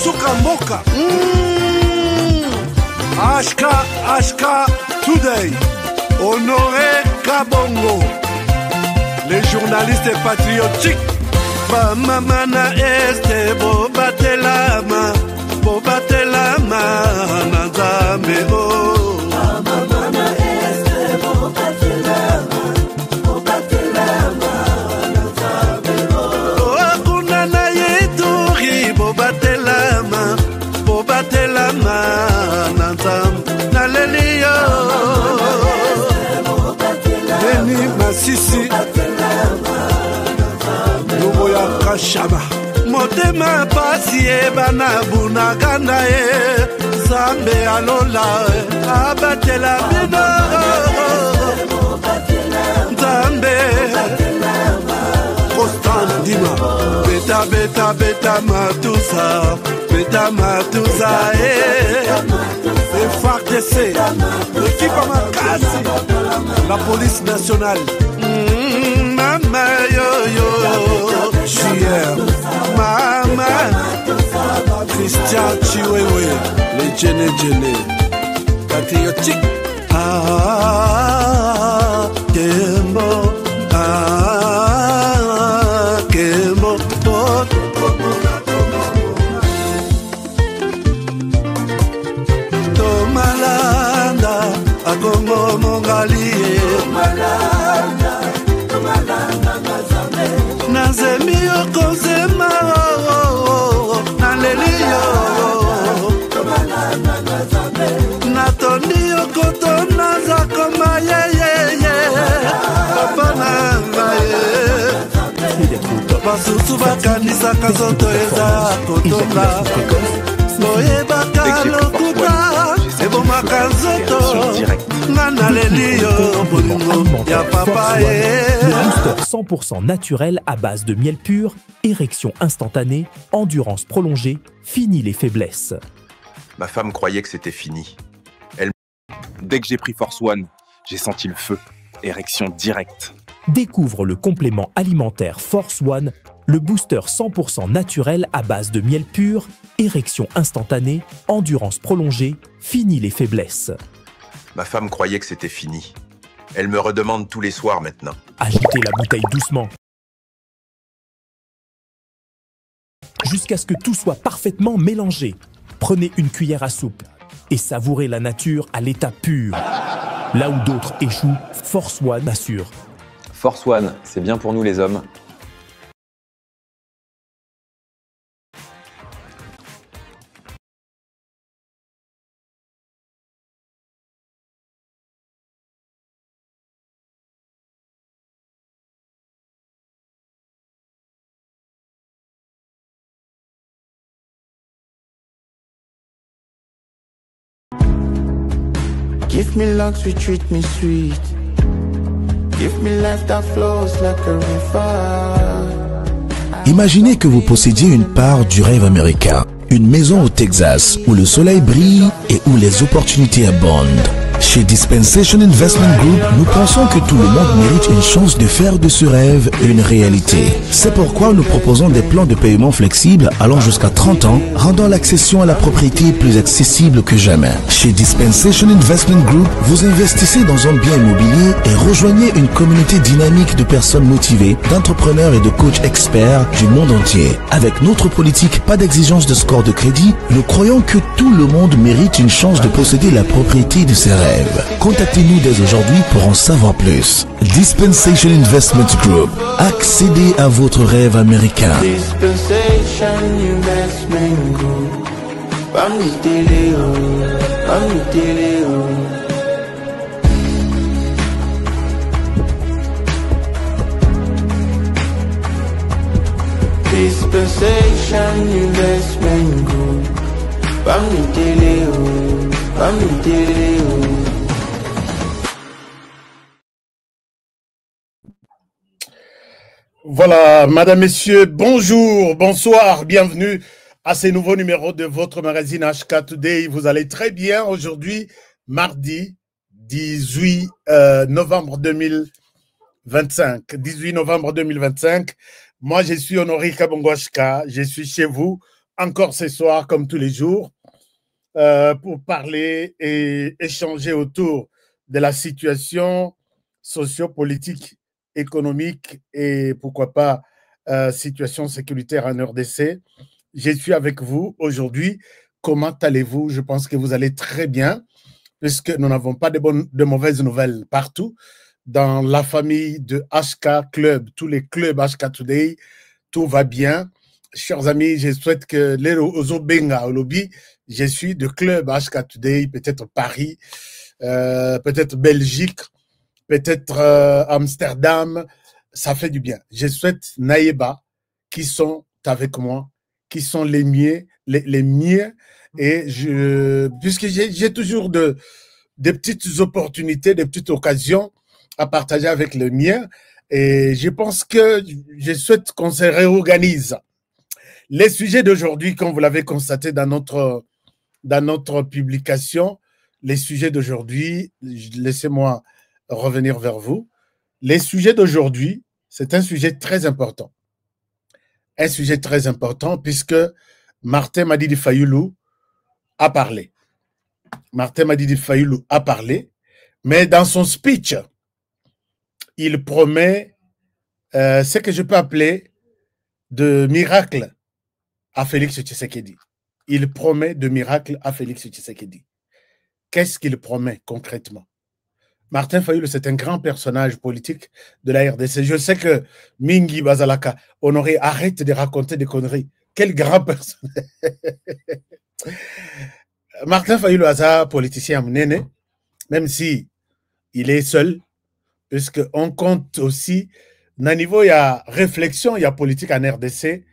Suka Moka. HK Today. Honoré Kabongo. Les journalistes patriotiques. Bamamana este bobatelama. Bobatelama Nazambe oh. Bamamana este bobatelama. Bobatelama Nazambe oh. Akuna na yeturi bobatelama. Bobatelama Nazambe Nalelio. Beni Masisi. Nuboya Kashama. Motema pasi bana bunagana Zambe alola abatela bino Zambe Constant Dima Beta matusa FARDC l'équipe à Makassi la police nationale Mama yo JR Mama Christian Chiwewe les Djene patriotique Kembo Kembo Tomalanda Akongo Mongali Nazemi okozema Nalelio Natoni okotona zakoma Papa nanga Basusu bakanisa kazoto eza kotoka Boyebaka lokuta Ebomaka zoto Nanalelio Bolingo ya papa Le booster 100% naturel à base de miel pur, érection instantanée, endurance prolongée, fini les faiblesses. Ma femme croyait que c'était fini. Dès que j'ai pris Force One, j'ai senti le feu. Érection directe. Découvre le complément alimentaire Force One, le booster 100% naturel à base de miel pur, érection instantanée, endurance prolongée, fini les faiblesses. Ma femme croyait que c'était fini. Elle me redemande tous les soirs maintenant. Agitez la bouteille doucement. Jusqu'à ce que tout soit parfaitement mélangé. Prenez une cuillère à soupe et savourez la nature à l'état pur. Là où d'autres échouent, Force One assure. Force One, c'est bien pour nous les hommes. Give me luck, treat me sweet. Give me life that flows like a river. Imaginez que vous possédiez une part du rêve américain. Une maison au Texas où le soleil brille et où les opportunités abondent. Chez Dispensation Investment Group, nous pensons que tout le monde mérite une chance de faire de ce rêve une réalité. C'est pourquoi nous proposons des plans de paiement flexibles allant jusqu'à 30 ans, rendant l'accession à la propriété plus accessible que jamais. Chez Dispensation Investment Group, vous investissez dans un bien immobilier et rejoignez une communauté dynamique de personnes motivées, d'entrepreneurs et de coachs experts du monde entier. Avec notre politique, pas d'exigence de score de crédit, nous croyons que tout le monde mérite une chance de posséder la propriété de ses rêves. Contactez-nous dès aujourd'hui pour en savoir plus. Dispensation Investment Group. Accédez à votre rêve américain. Dispensation Investment Group. Dispensation Investment Group. Voilà, madame, messieurs, bonjour, bonsoir, bienvenue à ce nouveau numéro de votre magazine HK Today. Vous allez très bien aujourd'hui, mardi 18 novembre 2025. 18 novembre 2025. Moi, je suis Honoré Kabongo HK, je suis chez vous encore ce soir, comme tous les jours, pour parler et échanger autour de la situation sociopolitique, économique et pourquoi pas situation sécuritaire en RDC. Je suis avec vous aujourd'hui. Comment allez-vous? Je pense que vous allez très bien, puisque nous n'avons pas de mauvaises nouvelles partout. Dans la famille de HK Club, tous les clubs HK Today, tout va bien. Chers amis, je souhaite que les Ozobenga au lobby, je suis de club HK Today, peut-être Paris, peut-être Belgique, peut-être Amsterdam, ça fait du bien. Je souhaite Naïba qui sont avec moi, qui sont les miens, et puisque j'ai toujours des petites opportunités, des petites occasions à partager avec les miens, et je pense que je souhaite qu'on se réorganise. Les sujets d'aujourd'hui, comme vous l'avez constaté dans notre publication, les sujets d'aujourd'hui, laissez-moi revenir vers vous. Les sujets d'aujourd'hui, c'est un sujet très important. Un sujet très important puisque Martin Madidi Fayulu a parlé. Martin Madidi Fayulu a parlé, mais dans son speech, il promet ce que je peux appeler de miracle à Félix Tshisekedi. Il promet de miracle à Félix Tshisekedi. Qu'est-ce qu'il promet concrètement? Martin Fayulu, c'est un grand personnage politique de la RDC. Je sais que Mingi Bazalaka, Honoré, arrête de raconter des conneries. Quel grand personnage. Martin Fayulu, un politicien mnene, même si il est seul, puisqu'on compte aussi, à niveau, il y a réflexion, il y a politique en RDC.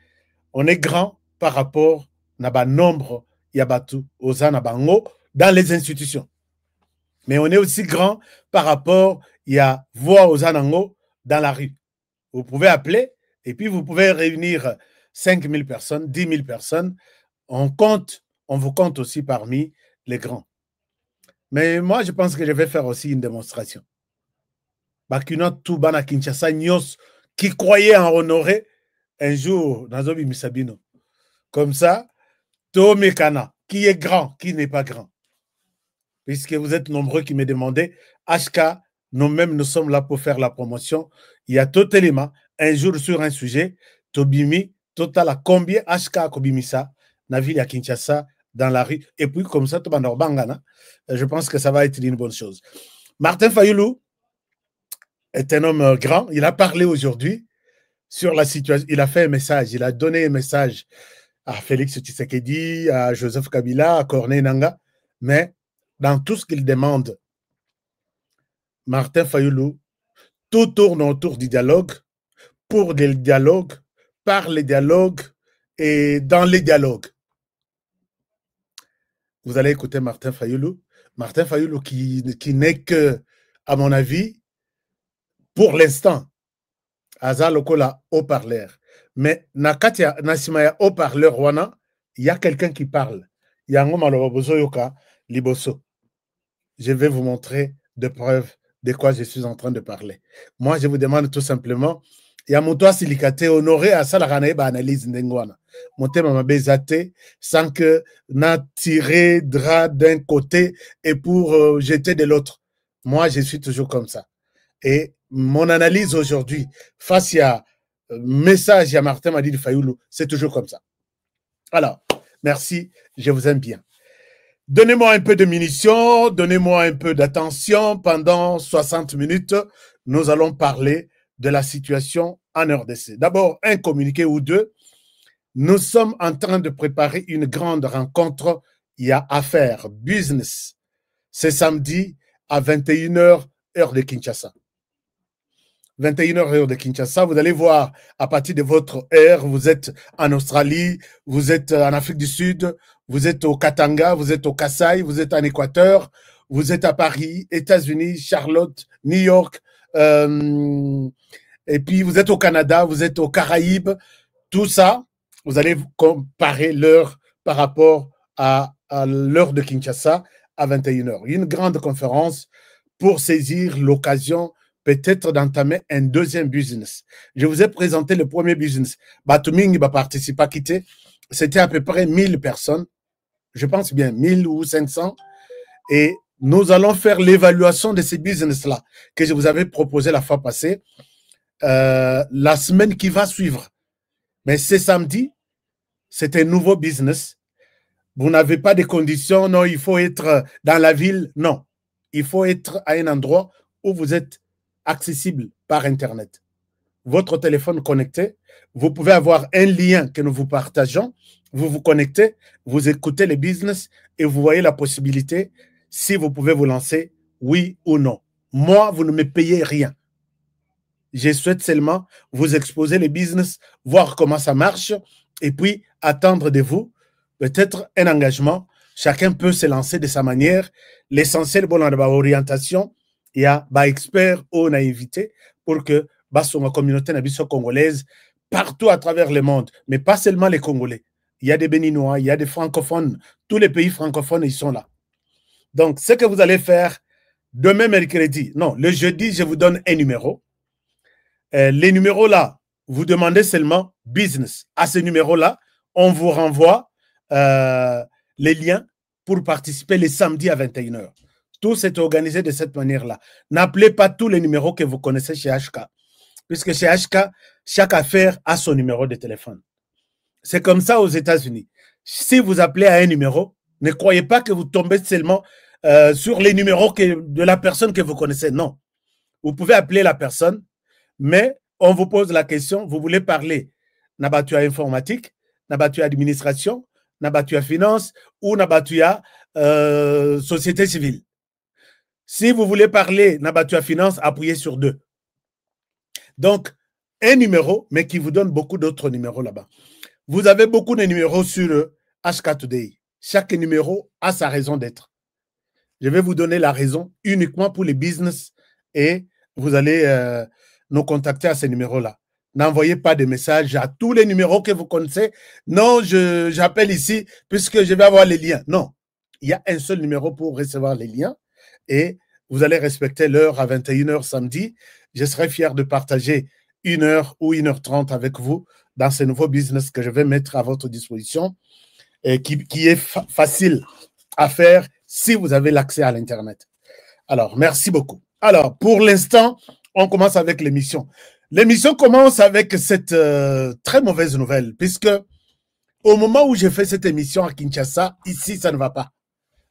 On est grand par rapport à nombre, il y a batu, aux anabango, dans les institutions. Mais on est aussi grand par rapport, il y a voix aux anango dans la rue. Vous pouvez appeler et puis vous pouvez réunir 5 000 personnes, 10 000 personnes. On vous compte aussi parmi les grands. Mais moi, je pense que je vais faire aussi une démonstration. Bakuna Toubana Kinshasa Nyos, qui croyait en Honoré, un jour, dans Zobi Misabino. Comme ça, Tomekana, qui est grand, qui n'est pas grand. Puisque vous êtes nombreux qui me demandaient, HK, nous-mêmes, nous sommes là pour faire la promotion. Il y a Totelema, un jour sur un sujet, Tobimi, Total, combien HK a Kobimisa, Naville à Kinshasa, dans la rue, et puis comme ça, Tobanor-Bangana, je pense que ça va être une bonne chose. Martin Fayulu est un homme grand, il a parlé aujourd'hui sur la situation, il a fait un message, il a donné un message à Félix Tshisekedi, à Joseph Kabila, à Corneille Nangaa, mais dans tout ce qu'il demande, Martin Fayulu, tout tourne autour du dialogue, pour le dialogue, par les dialogues et dans les dialogues. Vous allez écouter Martin Fayulu. Martin Fayulu qui n'est que, à mon avis, pour l'instant, Aza Lokola haut-parleur. Mais Nakatia Nasimaya haut-parleur wana, il y a quelqu'un qui parle. Il y a un homme Liboso. Je vais vous montrer des preuves de quoi je suis en train de parler. Moi, je vous demande tout simplement, il y a mon toit silicaté honoré à ça la analyse ndengwana. Monter ma bezate sans que n'a tiré drap d'un côté et pour jeter de l'autre. Moi, je suis toujours comme ça. Et mon analyse aujourd'hui, face à message à Martin Madidi Fayulu, c'est toujours comme ça. Alors, merci, je vous aime bien. Donnez-moi un peu de munitions, donnez-moi un peu d'attention. Pendant 60 minutes, nous allons parler de la situation en RDC. D'abord, un communiqué ou deux. Nous sommes en train de préparer une grande rencontre. Il y a affaire, business. C'est samedi à 21h, heure de Kinshasa. 21h, heure de Kinshasa. Vous allez voir, à partir de votre heure, vous êtes en Australie, vous êtes en Afrique du Sud, vous êtes au Katanga, vous êtes au Kasaï, vous êtes en Équateur, vous êtes à Paris, États-Unis, Charlotte, New York, et puis vous êtes au Canada, vous êtes aux Caraïbes. Tout ça, vous allez comparer l'heure par rapport à l'heure de Kinshasa à 21h. Une grande conférence pour saisir l'occasion peut-être d'entamer un deuxième business. Je vous ai présenté le premier business. Batumingi va participer à quitter. c'était à peu près 1000 personnes, je pense bien 1000 ou 500, et nous allons faire l'évaluation de ces business-là que je vous avais proposé la fois passée, la semaine qui va suivre. Mais c'est samedi, c'est un nouveau business. Vous n'avez pas de conditions, non, il faut être dans la ville, non. Il faut être à un endroit où vous êtes accessible par Internet. Votre téléphone connecté, vous pouvez avoir un lien que nous vous partageons, vous vous connectez, vous écoutez les business et vous voyez la possibilité si vous pouvez vous lancer, oui ou non. Moi, vous ne me payez rien. Je souhaite seulement vous exposer les business, voir comment ça marche et puis attendre de vous peut-être un engagement. Chacun peut se lancer de sa manière. L'essentiel, bon, dans l'orientation, il y a des experts qu'on a invités pour que la communauté congolaise, partout à travers le monde, mais pas seulement les Congolais. Il y a des Béninois, il y a des francophones. Tous les pays francophones, ils sont là. Donc, ce que vous allez faire demain, mercredi, non, le jeudi, je vous donne un numéro. Les numéros là, vous demandez seulement business. À ce numéro-là, on vous renvoie les liens pour participer les samedis à 21h. Tout s'est organisé de cette manière-là. N'appelez pas tous les numéros que vous connaissez chez HK, puisque chez HK, chaque affaire a son numéro de téléphone. C'est comme ça aux États-Unis. Si vous appelez à un numéro, ne croyez pas que vous tombez seulement sur les numéros de la personne que vous connaissez. Non. Vous pouvez appeler la personne, mais on vous pose la question, vous voulez parler Nabatu à informatique, Nabatu à administration, Nabatu à finance ou Nabatu à société civile. Si vous voulez parler Nabatu à finance, appuyez sur 2. Donc, un numéro, mais qui vous donne beaucoup d'autres numéros là-bas. Vous avez beaucoup de numéros sur HK Today. Chaque numéro a sa raison d'être. Je vais vous donner la raison uniquement pour les business et vous allez nous contacter à ces numéros-là. N'envoyez pas de messages à tous les numéros que vous connaissez. Non, j'appelle ici puisque je vais avoir les liens. Non, il y a un seul numéro pour recevoir les liens et vous allez respecter l'heure à 21h samedi. Je serai fier de partager 1h ou 1h30 avec vous dans ce nouveau business que je vais mettre à votre disposition et qui est facile à faire si vous avez l'accès à l'Internet. Alors, merci beaucoup. Alors, pour l'instant, on commence avec l'émission. L'émission commence avec cette très mauvaise nouvelle, puisque au moment où j'ai fait cette émission à Kinshasa, ici, ça ne va pas.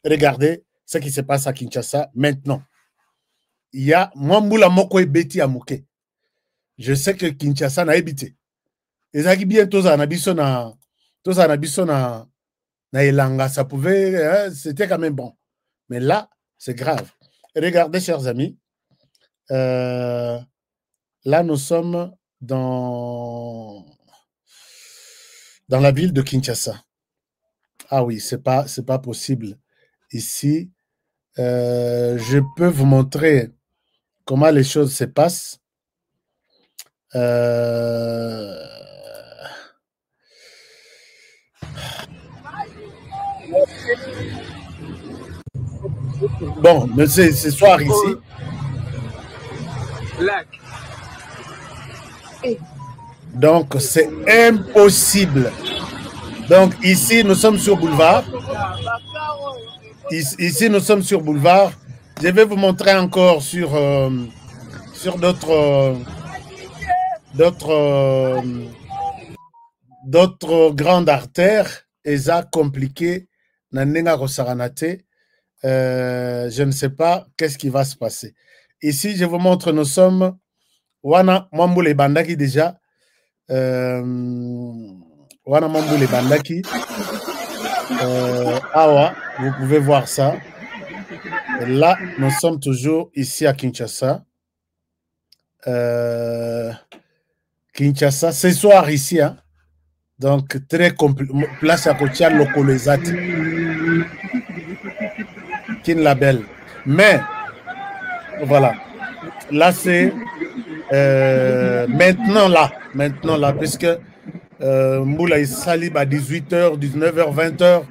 Regardez ce qui se passe à Kinshasa maintenant. Il y a Mwambula Moko et Betty Amouke. Je sais que Kinshasa n'a habité. Et ça qui bientôt ça n'a na Elanga, ça pouvait, c'était quand même bon. Mais là, c'est grave. Regardez, chers amis, là, nous sommes dans la ville de Kinshasa. Ah oui, c'est pas possible. Ici, je peux vous montrer comment les choses se passent. Bon, mais c'est ce soir ici. Donc, c'est impossible. Donc, ici, nous sommes sur boulevard. Ici, nous sommes sur boulevard. Je vais vous montrer encore sur d'autres grandes artères. Et ça, compliqué. Je ne sais pas qu'est-ce qui va se passer. Ici, je vous montre, nous sommes Wana Mamboule Bandaki déjà. Wana Mamboule Bandaki. Awa, vous pouvez voir ça. Et là, nous sommes toujours ici à Kinshasa. Kinshasa, ce soir ici, hein. Donc, très compliqué. Place à Kotia Lokolezat. Kin Label. Mais, voilà. Là, c'est maintenant là, puisque Mboula est salib à 18h, 19h, 20h.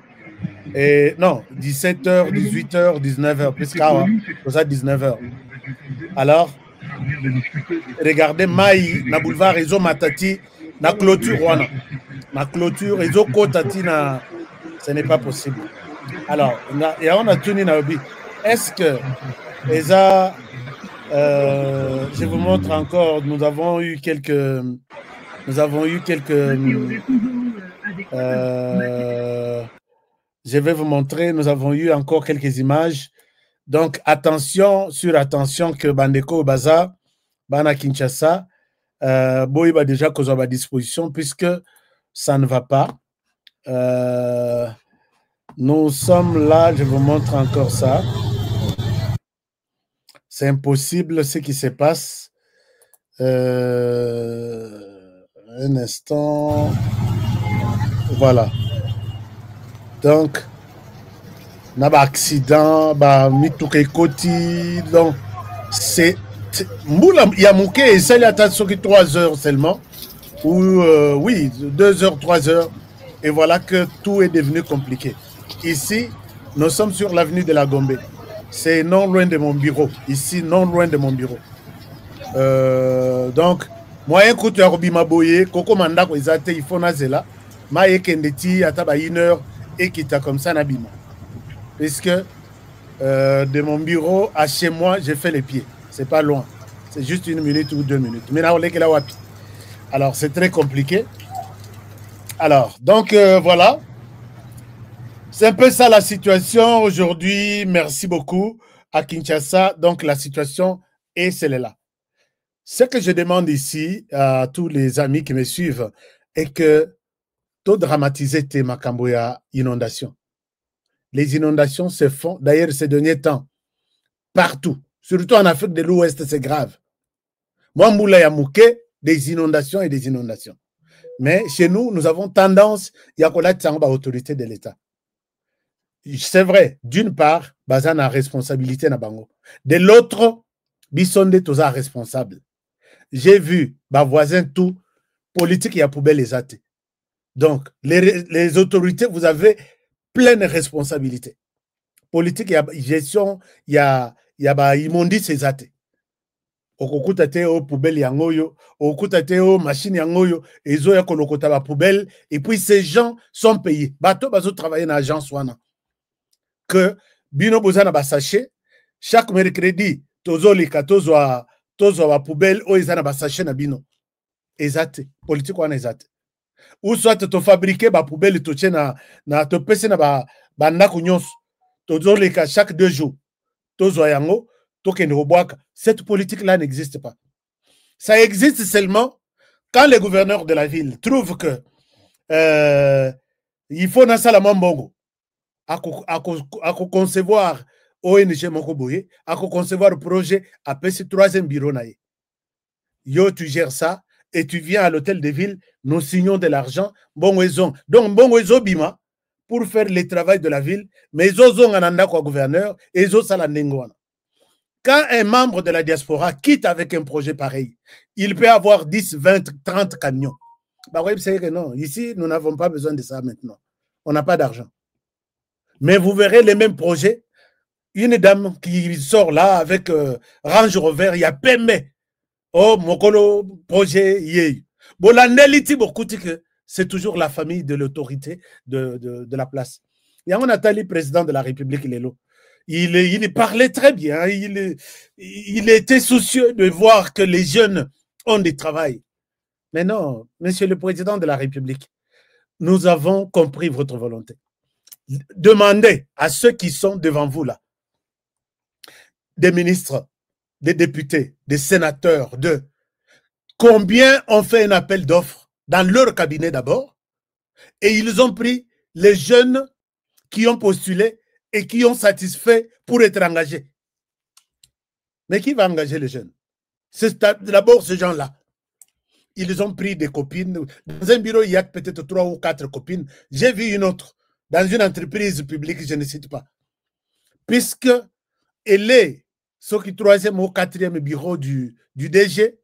Et non, 17h, 18h, 19h, puisque ça 19h. Alors, regardez, Maï, na boulevard Réseau Matati, na clôture Wana. ma clôture, et Tatina, ce n'est pas possible. Alors, on a tenu Naobi. Est-ce que Eza, je vous montre encore, nous avons eu quelques, je vais vous montrer, nous avons eu encore quelques images. Donc, attention que Bandeko Baza, Bana Kinshasa, Boy va déjà cause à disposition puisque ça ne va pas. Nous sommes là, je vous montre encore ça. C'est impossible ce qui se passe. Un instant. Voilà. Donc, n'a pas accident, bah mitouké koti, donc c'est moula yamouké et ça il attend sur 3 heures seulement ou oui 2 heures 3 heures et voilà que tout est devenu compliqué. Ici nous sommes sur l'avenue de la Gombe, c'est non loin de mon bureau, ici non loin de mon bureau. Donc moyen coup tu as robima boye koko manda ko izate il faut nazela ma ekendeti ataba 1 heure et qui t'a comme ça nabima. Puisque de mon bureau à chez moi, j'ai fait les pieds. C'est pas loin. C'est juste 1 minute ou 2 minutes. Mais là, on est que là, wapi. Alors, c'est très compliqué. Alors, donc, voilà. C'est un peu ça la situation aujourd'hui. Merci beaucoup à Kinshasa. Donc, la situation est celle-là. Ce que je demande ici à tous les amis qui me suivent est que tout dramatiser tes Makamboya inondations. Les inondations se font, d'ailleurs, ces derniers temps, partout. Surtout en Afrique de l'Ouest, c'est grave. Moi, Moula Yamouké, des inondations et des inondations. Mais chez nous, nous avons tendance, il y a l'autorité de l'État. C'est vrai, d'une part, Bazan a responsabilité na bango. De l'autre, Bissonde Toza responsable. J'ai vu, ma voisin tout, politique, il y a poubelle les athées. Donc, les autorités, vous avez pleine responsabilité. Politique, il y a gestion, il y a immondice ces athées. Okukutate o poubelle yangoyo, okukutate o machine yangoyo, ezo ya kolokota ba poubelle, et puis ces gens sont payés. Bato bazo travailler dans l'agence wana. Que bino bozana ba sachet, chaque mercredi, tozo lika, tozo ba poubelle, o ezana ba sachet na bino. Ezate, politique wana ezate. Ou soit tu fabriquer ba poubelle to tchena na to pese na ba ndako nyonso to zoleka chaque 2 jours to zoyango to kende robwaka. Cette politique là n'existe pas. Ça existe seulement quand les gouverneurs de la ville trouvent que il faut na sala mbongo à concevoir ONG moko boye, à concevoir le projet à PC 3e bureau naïe. Yo tu gères ça et tu viens à l'hôtel de ville, nous signons de l'argent, bon oison. Donc, bon oison bima, pour faire le travail de la ville, mais ils ont un gouverneur, et ils ont ça la nengwana. Quand un membre de la diaspora quitte avec un projet pareil, il peut avoir 10, 20, 30 camions. Bah oui, c'est que non, ici, nous n'avons pas besoin de ça maintenant. On n'a pas d'argent. Mais vous verrez les mêmes projets. Une dame qui sort là avec Range Rover, il y a PME. Oh, Mokolo, projet, yé. Bon, la néliti, c'est toujours la famille de l'autorité de la place. Il y a un Nathalie, président de la République, Lélo. Il parlait très bien. Il était soucieux de voir que les jeunes ont du travail. Mais non, monsieur le président de la République, nous avons compris votre volonté. Demandez à ceux qui sont devant vous là, des ministres, des députés, des sénateurs, de combien ont fait un appel d'offres dans leur cabinet d'abord et ils ont pris les jeunes qui ont postulé et qui ont satisfait pour être engagés. Mais qui va engager les jeunes? C'est d'abord ces gens-là. Ils ont pris des copines. Dans un bureau, il y a peut-être 3 ou 4 copines. J'ai vu une autre dans une entreprise publique, je ne cite pas. Puisque elle est ce qui 3e ou 4e bureau du DG,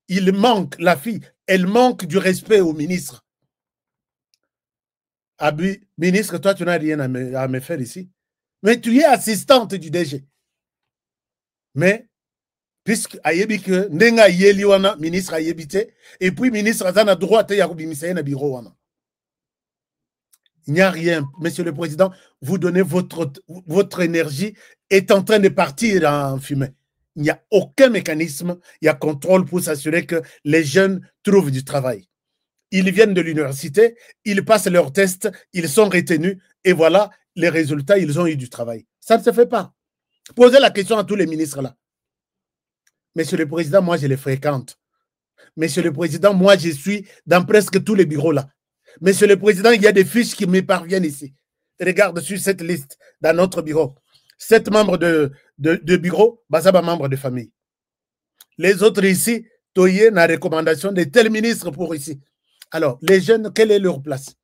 il manque, la fille, elle manque du respect au ministre. Abi, ministre, toi, tu n'as rien à me faire ici. Mais tu es assistante du DG. Mais, puisque ayebi que nenga yeli wana ministre ayebite, et puis ministre azana droit te yakubi miseye na bureau wana. Il n'y a rien. Monsieur le Président, vous donnez votre énergie est en train de partir en fumée. Il n'y a aucun mécanisme, il y a contrôle pour s'assurer que les jeunes trouvent du travail. Ils viennent de l'université, ils passent leurs tests, ils sont retenus et voilà les résultats, ils ont eu du travail. Ça ne se fait pas. Posez la question à tous les ministres là. Monsieur le Président, moi je les fréquente. Monsieur le Président, moi je suis dans presque tous les bureaux là. Monsieur le Président, il y a des fiches qui me parviennent ici. Regarde sur cette liste dans notre bureau. 7 membres de bureau, Bazaba membres de famille. Les autres ici, Toye na recommandation de tel ministre pour ici. Alors, les jeunes, quelle est leur place?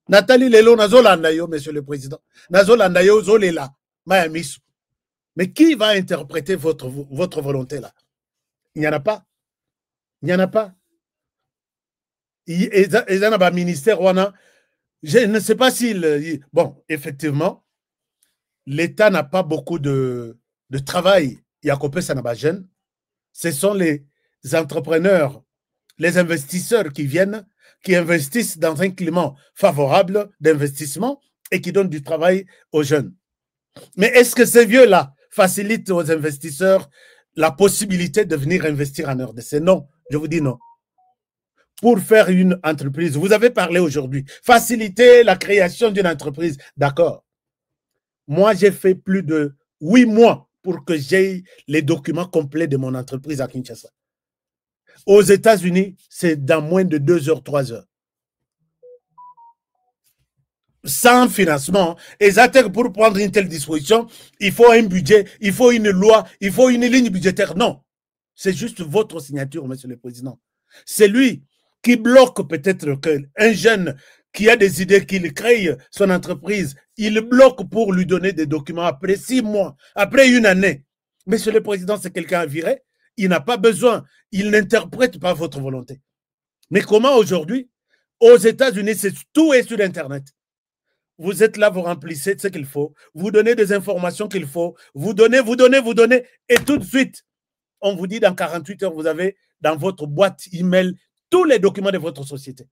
Nathalie Lelo, Nazolandayo, Monsieur le Président. Nazolandayo, Zolela, Mayamisu. Mais qui va interpréter votre volonté là? Il n'y en a pas. Il n'y en a pas. Et dans le ministère, je ne sais pas s'il... Bon, effectivement, l'État n'a pas beaucoup de travail. Il y a coupé ça n'a jeune. Ce sont les entrepreneurs, les investisseurs qui viennent, qui investissent dans un climat favorable d'investissement et qui donnent du travail aux jeunes. Mais est-ce que ces vieux-là facilitent aux investisseurs la possibilité de venir investir en RDC? Non, je vous dis non. Pour faire une entreprise, vous avez parlé aujourd'hui, faciliter la création d'une entreprise, d'accord. Moi, j'ai fait plus de 8 mois pour que j'aie les documents complets de mon entreprise à Kinshasa. Aux États-Unis, c'est dans moins de 2 heures, 3 heures. Sans financement, et pour prendre une telle disposition, il faut un budget, il faut une loi, il faut une ligne budgétaire. Non, c'est juste votre signature, Monsieur le Président. C'est lui qui bloque peut-être qu'un jeune qui a des idées, qu'il crée son entreprise, il bloque pour lui donner des documents après 6 mois, après 1 année. Monsieur le Président, c'est quelqu'un à virer, il n'a pas besoin, il n'interprète pas votre volonté. Mais comment aujourd'hui, aux États-Unis, tout est sur Internet. Vous êtes là, vous remplissez ce qu'il faut, vous donnez des informations qu'il faut, vous donnez, et tout de suite, on vous dit dans 48 heures, vous avez dans votre boîte email tous les documents de votre société.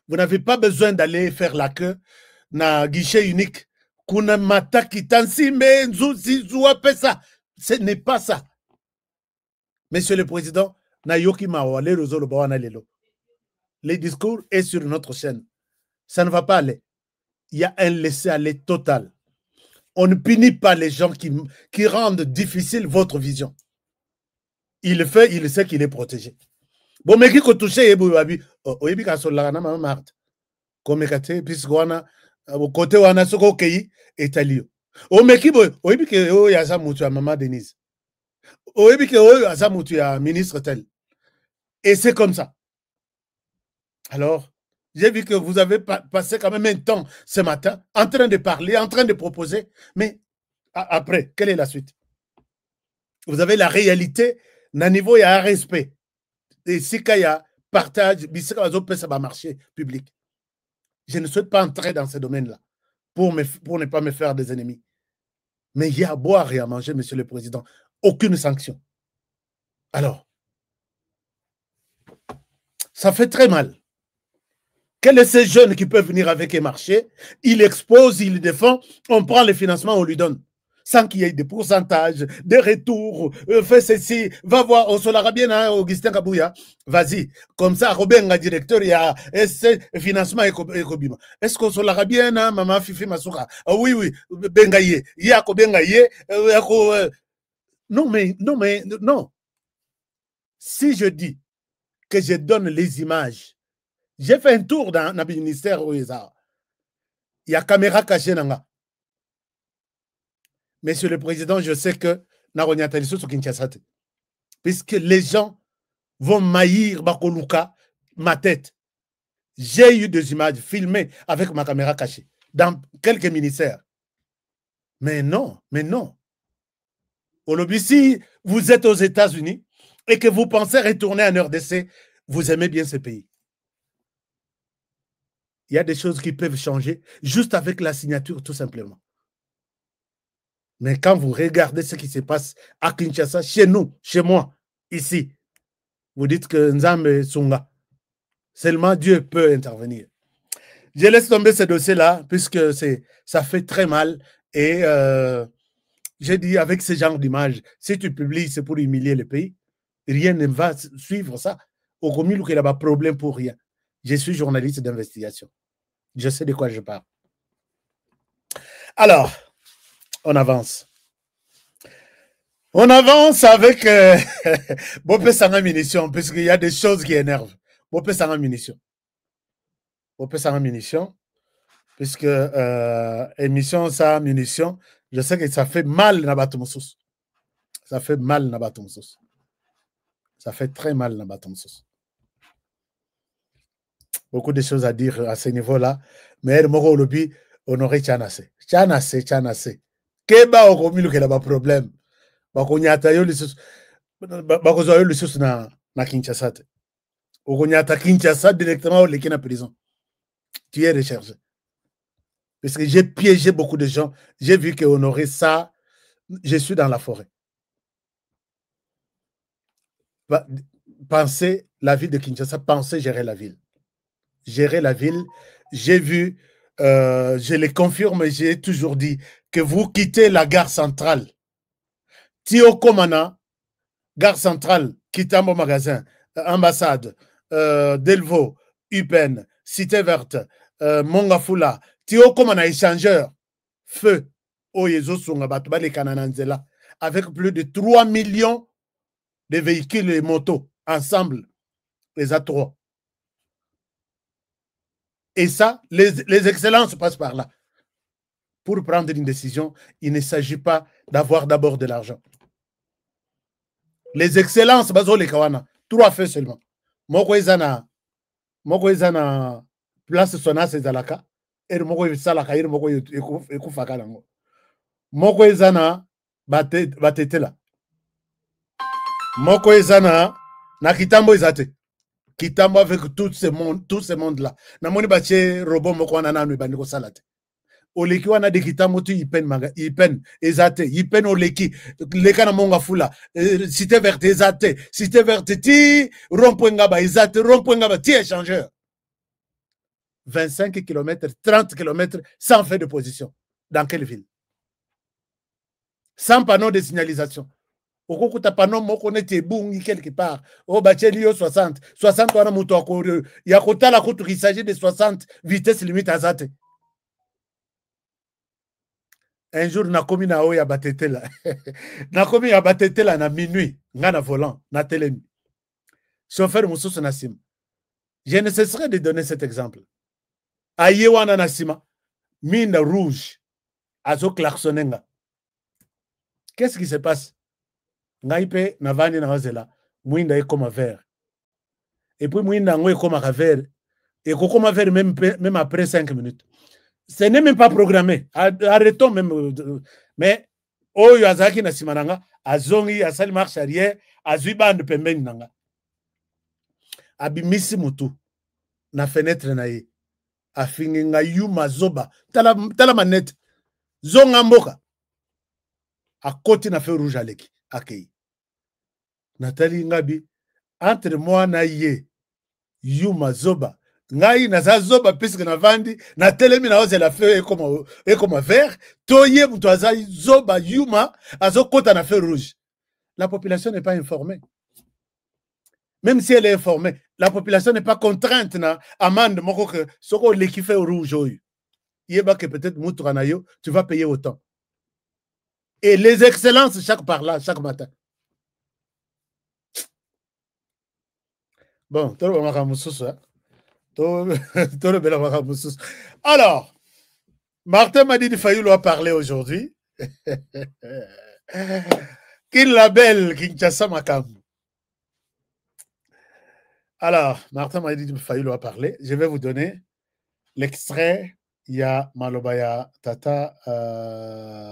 Vous n'avez pas besoin d'aller faire la queue dans un guichet unique. Ce n'est pas ça. Monsieur le Président, les discours est sur notre chaîne. Ça ne va pas aller. Il y a un laisser-aller total. On ne punit pas les gens qui rendent difficile votre vision. Il le fait, il sait qu'il est protégé. Bon, mais qui touche côté wana soko kei etalio o mekibo oyebi ke o ya za mutu ya maman Denise oyebi ke o ya za mutu ya ministre tel et c'est comme ça. Alors j'ai vu que vous avez passé quand même un temps ce matin en train de parler, en train de proposer, mais après quelle est la suite? Vous avez la réalité na niveau il y a un respect et si il y a partage bisika ça va marcher public. Je ne souhaite pas entrer dans ce domaine-là pour ne pas me faire des ennemis. Mais il y a à boire et à manger, Monsieur le Président. Aucune sanction. Alors, ça fait très mal. Quels sont ces jeunes qui peuvent venir avec un marché? Il expose, il défend, on prend le financement, on lui donne. Sans qu'il y ait des pourcentages, des retours, fais ceci, va voir, on se l'aura bien, hein, Augustin Kabouya, vas-y, comme ça, Robin, directeur, il y a financement et Kobima. Est-ce qu'on se l'aura bien, hein, maman Fifi Masuka? Ah oui, oui, Bengaye, Yako Bengaye, non. Si je dis que je donne les images, j'ai fait un tour dans le ministère où il y a caméra cachée dans là. Monsieur le Président, je sais que puisque les gens vont maillir Bakoluka, ma tête. J'ai eu des images filmées avec ma caméra cachée dans quelques ministères. Mais non. Au lobby, si vous êtes aux États-Unis et que vous pensez retourner en RDC, vous aimez bien ce pays. Il y a des choses qui peuvent changer juste avec la signature, tout simplement. Mais quand vous regardez ce qui se passe à Kinshasa, chez nous, chez moi, ici, vous dites que Nzambe Sunga, seulement Dieu peut intervenir. Je laisse tomber ce dossier-là, puisque ça fait très mal. Et j'ai dit, avec ce genre d'image, si tu publies, c'est pour humilier le pays, rien ne va suivre ça. Au commun, il n'y a pas de problème pour rien. Je suis journaliste d'investigation. Je sais de quoi je parle. Alors, on avance. On avance avec Bopé Sanga Munition, puisqu'il y a des choses qui énervent. Bopé Sanga Munition. Bopé Sanga Munition, puisque émission ça, munition, je sais que ça fait mal na Batumoussous. Ça fait mal na Batumoussous. Ça fait très mal na Batumoussous. Beaucoup de choses à dire à ce niveau-là. Mais Moko Olobi, honoré Tchanase. Tchanase. Keba Okomilu qu'il a pas problème. Bakonyata yo lisus. Bakozo yo lisus na Kinshasa. Okonyata Kinshasa directement au Lekina prison. Tu es recherché. Parce que j'ai piégé beaucoup de gens. J'ai vu que honoré ça, je suis dans la forêt. Pensez la ville de Kinshasa, pensez gérer la ville. Gérer la ville. J'ai vu, je le confirme, j'ai toujours dit que vous quittez la gare centrale. Tio Komana, gare centrale, Kitambo magasin, ambassade, Delvaux, Upen, Cité Verte, Mongafula, Tio Komana échangeur, feu, Oyezo Sungabatba, les Kanananzela, avec plus de 3 millions de véhicules et motos, ensemble, les A3. Et ça, les excellences passent par là. Pour prendre une décision, il ne s'agit pas d'avoir d'abord de l'argent. Les excellences, bazo les kawana, 3 faits seulement. Moko ezana place sonas ezalaka, et moko salaka, et moko ekufaka nango. Moko ezana batetela. Moko ezana na kitambo ezate. Kitambo avec tout ce monde-là. Namoni bache robot moko wana nanu bandiko salate. Oleki wana de kitambo tu ipen ezate, ipen oleki leka na monga fula, cité verte ezate, cité verte ti rompoenga ba ezate, rompoenga ba ti échangeur. 25 km, 30 km sans fait de position. Dans quelle ville? Sans panneau de signalisation. Okokuta panneau moko nete bungi quelque part. O bacheli yo 60. 60 wana mutu akoro. Ya kotala kutu il s'agit de 60 vitesse limite azate. Un jour, nakomi na oya batetela. Nakomi ya batetela na minuit. Nga na volant, na telemi. Chauffeur Moussous Nassim. Je ne cesserai de donner cet exemple. Aye wana Nassima. Mine rouge. Azo klaxonenga. Qu'est-ce qui se passe? Ngaipe navani na wazela. Mouinda est comme vert. Et puis mouinda ngoe comme vert. Et comme vert même après 5 minutes. Ce n'est même pas programmé. Arrêtons même. Mais, Oyo Azaki na simananga, Azongi, Asali marche arrière, Azuiban de Pembeng nanga. Abimisi mutu, na fenêtre na ye. Afingi nga yuma zoba. Tala manette. Zonga mboka. A côté na feu rouge aleki. Akei. Nathalie Ngabi, entre moi na ye, yuma zoba. Ngai na zoba puisque na vandi na telemi na oze la feu et comme vert toye mutu azai zoba yuma azokota na feu rouge. La population n'est pas informée. Même si elle est informée, la population n'est pas contrainte na amende moko que soko leki feu rouge oyo. Yeba que peut-être mutu kanayo tu vas payer autant. Et les excellences chaque par là chaque matin. Bon, tout le monde alors, Martin Madidi Fayulu a parlé aujourd'hui. Qu'il labelle Kinshasa Makam. Alors, Martin Madidi Fayulu a parlé. Je vais vous donner l'extrait. Il y a Malobaya Tata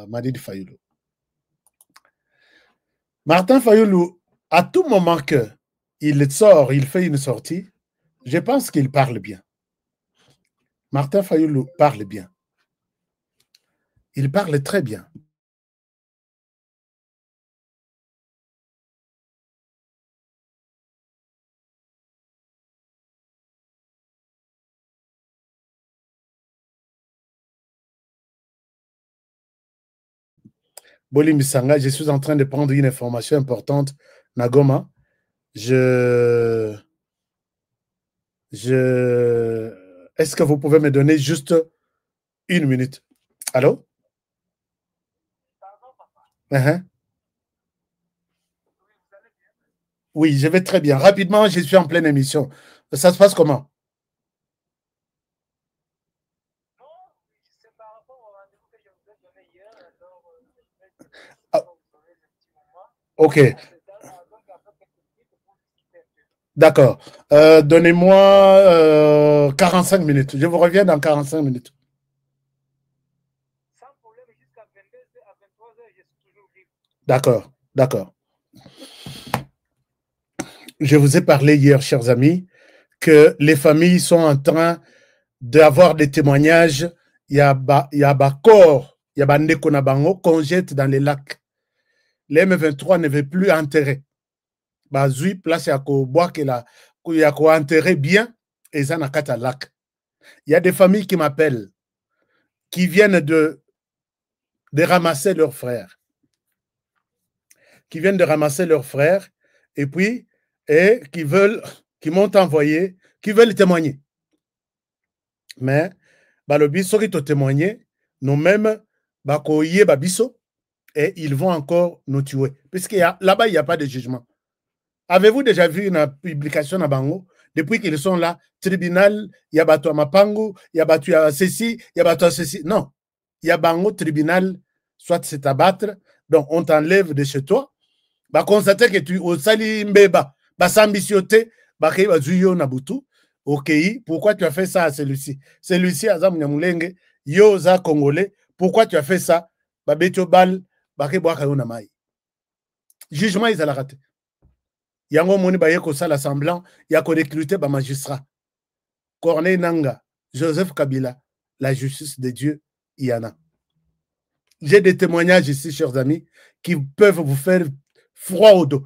Madidi Fayulu. Martin Fayulu, à tout moment qu'il sort, il fait une sortie, je pense qu'il parle bien. Martin Fayulu parle bien. Il parle très bien. Boli Misanga, je suis en train de prendre une information importante. Nagoma, est-ce que vous pouvez me donner juste une minute? Allô? Oui, je vais très bien. Rapidement, je suis en pleine émission. Ça se passe comment? Ok. D'accord. Donnez-moi 45 minutes. Je vous reviens dans 45 minutes. D'accord, d'accord. Je vous ai parlé hier, chers amis, que les familles sont en train d'avoir des témoignages. Il y a corps, il y a Ndeko Nabango qu'on jette dans les lacs. Les M23 ne veut plus enterrer. Bazui, place à bois qu'il a enterré bien et ça n'a qu'à lac. Il y a des familles qui m'appellent, qui viennent de ramasser leurs frères. Qui viennent de ramasser leurs frères et puis qui m'ont envoyé, qui veulent témoigner. Mais balobi soki to témoigner, nous-mêmes bakoye babiso et ils vont encore nous tuer puisque là-bas il n'y a pas de jugement. Avez-vous déjà vu une publication à Bango? Depuis qu'ils sont là, tribunal, il y a bateau à Mapangu, il y a bateau à ceci, il y a bateau à ceci. Non, il y a Bango, tribunal, soit c'est abattre, donc on t'enlève de chez toi. Bah constater que tu au sali mbeba, bah s'ambitionner, bah kei ba zuyo na butu. Ok, pourquoi tu as fait ça à celui-ci? Celui-ci azam nyamulenge, yo za congolais, pourquoi tu as fait ça? Bah beto bal, bah kei boaka yo na mai. Jugement ils allaient rater. Yango moni ba yeko sala semblant, yako recruter ba magistrat. Corneille Nanga, Joseph Kabila, la justice de Dieu, il y en a. J'ai des témoignages ici, chers amis, qui peuvent vous faire froid au dos.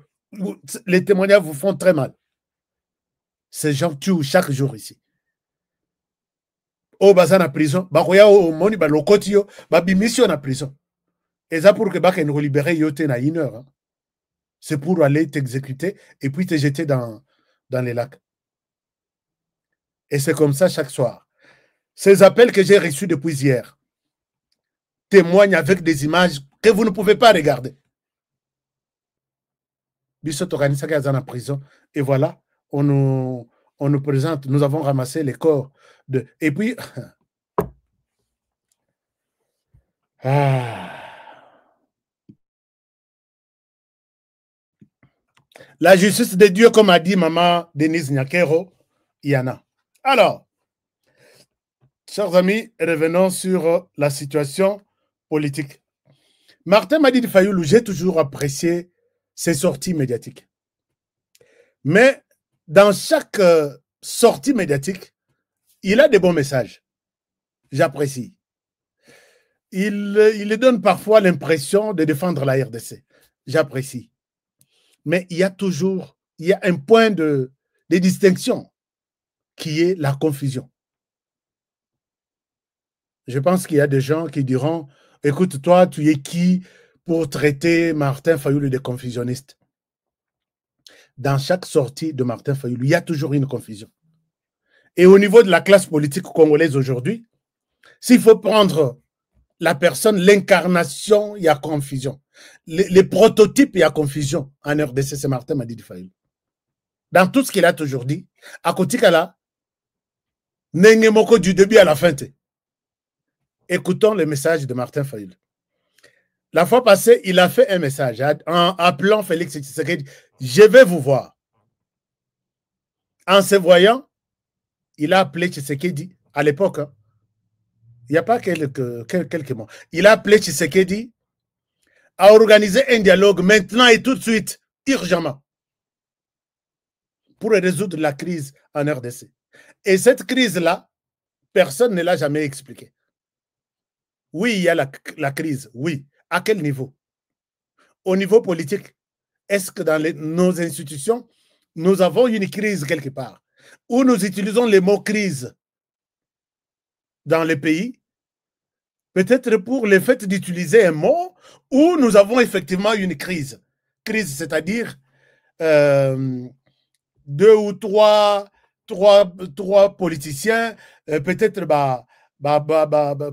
Les témoignages vous font très mal. Ces gens tuent chaque jour ici. Au bazar en prison, bakoya au moni ba lokotio, ba bimission en prison. Et ça pour que ba nous libérer yote na une heure. C'est pour aller t'exécuter et puis te jeter dans les lacs. Et c'est comme ça chaque soir. Ces appels que j'ai reçus depuis hier témoignent avec des images que vous ne pouvez pas regarder. Bissot Organisaka est en prison. Et voilà, on nous présente, nous avons ramassé les corps de... Et puis... La justice de Dieu, comme a dit maman Denise Nyakero, il y en a. Alors, chers amis, revenons sur la situation politique. Martin Madidi Fayoulou, j'ai toujours apprécié ses sorties médiatiques. Mais dans chaque sortie médiatique, il a des bons messages. J'apprécie. Il donne parfois l'impression de défendre la RDC. J'apprécie. Mais il y a toujours, il y a un point de distinction qui est la confusion. Je pense qu'il y a des gens qui diront, écoute, toi, tu es qui pour traiter Martin Fayoulou de confusionniste? Dans chaque sortie de Martin Fayoulou, il y a toujours une confusion. Et au niveau de la classe politique congolaise aujourd'hui, s'il faut prendre la personne, l'incarnation, il y a confusion. Les prototypes, il y a confusion. En RDC, c'est Martin Madidi Fayoulou. Dans tout ce qu'il a toujours dit, à côté là, Nengemoko du début à la fin. Écoutons le message de Martin Fayoulou. La fois passée, il a fait un message en appelant Félix Tshisekedi. Je vais vous voir. En se voyant, il a appelé Tshisekedi à l'époque. Hein, il n'y a pas quelques mois. Il a appelé Tshisekedi à organiser un dialogue maintenant et tout de suite, urgemment, pour résoudre la crise en RDC. Et cette crise-là, personne ne l'a jamais expliquée. Oui, il y a la crise, oui. À quel niveau? Au niveau politique, est-ce que dans nos institutions, nous avons une crise quelque part? Ou nous utilisons les mots crise dans les pays peut-être pour le fait d'utiliser un mot où nous avons effectivement une crise. Crise, c'est-à-dire 2 ou 3 politiciens, peut-être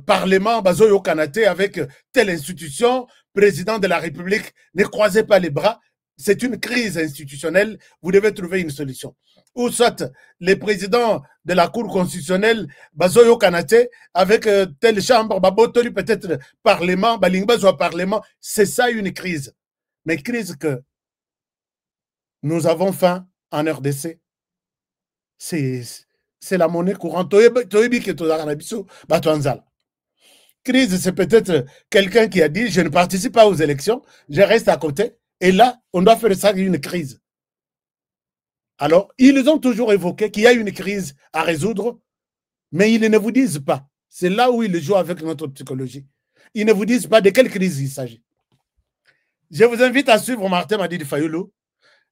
Parlement, Bazoyo Kanate avec telle institution, président de la République, ne croisez pas les bras. C'est une crise institutionnelle, vous devez trouver une solution. Ou soit les présidents de la Cour constitutionnelle, Bazoyo Kanate, avec telle chambre, Babotoli, peut-être Parlement, Balingbazo Parlement, c'est ça une crise. Mais crise que nous avons faim en RDC, c'est la monnaie courante. Crise, c'est peut-être quelqu'un qui a dit, je ne participe pas aux élections, je reste à côté. Et là, on doit faire ça une crise. Alors, ils ont toujours évoqué qu'il y a une crise à résoudre, mais ils ne vous disent pas. C'est là où ils jouent avec notre psychologie. Ils ne vous disent pas de quelle crise il s'agit. Je vous invite à suivre Martin Madidi Fayoulou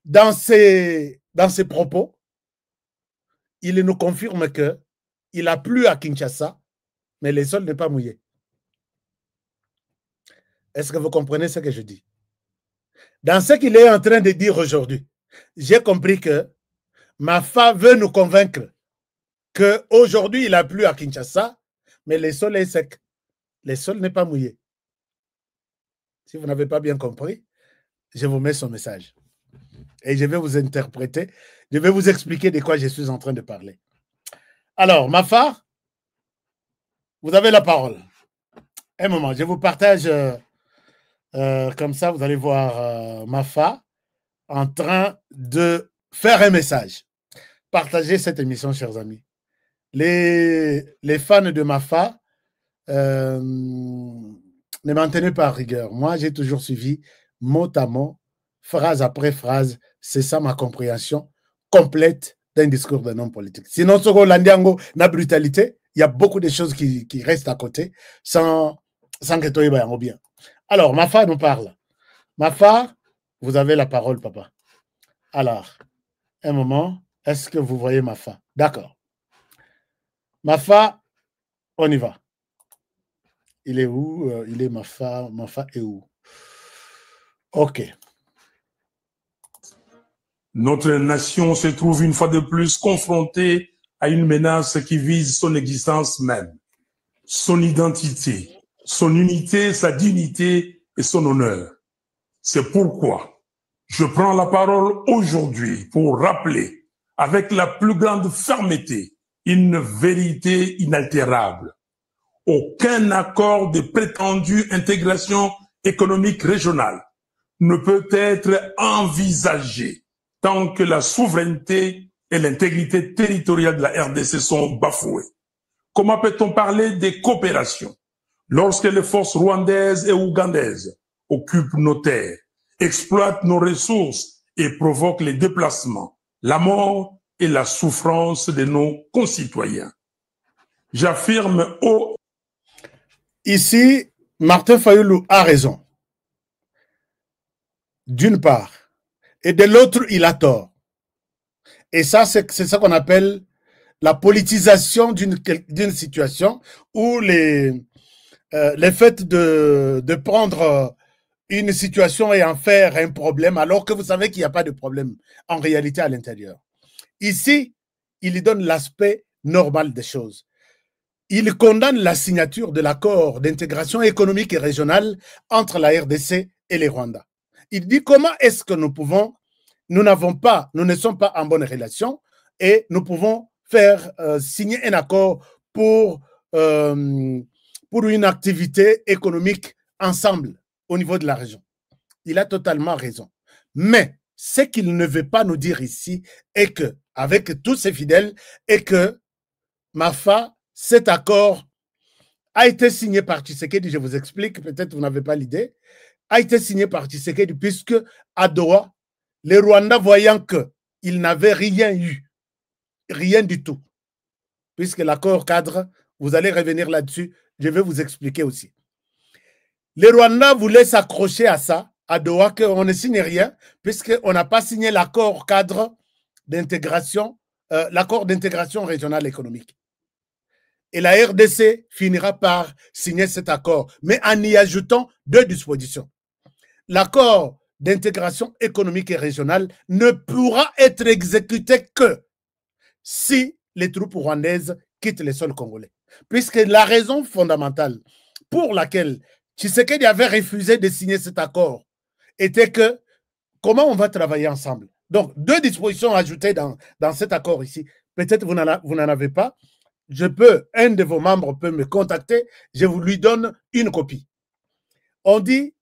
dans ses propos. Il nous confirme qu'il a plu à Kinshasa, mais le sol n'est pas mouillé. Est-ce que vous comprenez ce que je dis? Dans ce qu'il est en train de dire aujourd'hui, j'ai compris que Mafa veut nous convaincre qu'aujourd'hui, il a plu à Kinshasa, mais le sol est sec. Le sol n'est pas mouillé. Si vous n'avez pas bien compris, je vous mets son message. Et je vais vous interpréter, je vais vous expliquer de quoi je suis en train de parler. Alors, Mafa, vous avez la parole. Un moment, je vous partage, comme ça, vous allez voir Mafa en train de faire un message. Partagez cette émission, chers amis. Les fans de Mafa, ne maintenez pas rigueur. Moi, j'ai toujours suivi mot à mot, phrase après phrase. C'est ça ma compréhension complète d'un discours d'un homme politique. Sinon, ce qu'on la brutalité, il y a beaucoup de choses qui restent à côté sans que toi, il bien. Alors, Mafa nous parle. Mafa, vous avez la parole, papa. Alors, un moment, est-ce que vous voyez Mafa? D'accord. Mafa, on y va. Il est où? Il est Mafa. Mafa est où? OK. Notre nation se trouve une fois de plus confrontée à une menace qui vise son existence même, son identité, son unité, sa dignité et son honneur. C'est pourquoi je prends la parole aujourd'hui pour rappeler avec la plus grande fermeté une vérité inaltérable. Aucun accord de prétendue intégration économique régionale ne peut être envisagé tant que la souveraineté et l'intégrité territoriale de la RDC sont bafouées. Comment peut-on parler de coopération lorsque les forces rwandaises et ougandaises occupent nos terres, exploitent nos ressources et provoquent les déplacements, la mort et la souffrance de nos concitoyens? J'affirme haut. Ici, Martin Fayoulou a raison. D'une part. Et de l'autre, il a tort. Et ça, c'est ça qu'on appelle la politisation d'une situation où le fait de prendre une situation et en faire un problème, alors que vous savez qu'il n'y a pas de problème en réalité à l'intérieur. Ici, il y donne l'aspect normal des choses. Il condamne la signature de l'accord d'intégration économique et régionale entre la RDC et les Rwandais. Il dit comment est-ce que nous ne sommes pas en bonne relation et nous pouvons faire signer un accord pour une activité économique ensemble au niveau de la région. Il a totalement raison. Mais ce qu'il ne veut pas nous dire ici est que, avec tous ses fidèles, est que Mafa, cet accord a été signé par Tshisekedi, je vous explique, peut-être vous n'avez pas l'idée, a été signé par Tshisekedi puisque à Doha, les Rwandais voyant qu'ils n'avaient rien eu, rien du tout, puisque l'accord cadre, vous allez revenir là-dessus, je vais vous expliquer aussi. Les Rwandais voulaient s'accrocher à ça, à Doha, qu'on ne signe rien, puisqu'on n'a pas signé l'accord cadre d'intégration, l'accord d'intégration régionale économique. Et la RDC finira par signer cet accord, mais en y ajoutant 2 dispositions. L'accord d'intégration économique et régionale ne pourra être exécuté que si les troupes rwandaises quittent les sols congolais. Puisque la raison fondamentale pour laquelle Tshisekedi avait refusé de signer cet accord était que comment on va travailler ensemble. Donc, 2 dispositions ajoutées dans cet accord ici. Peut-être vous n'en avez pas. Un de vos membres peut me contacter, je vous lui donne une copie. On dit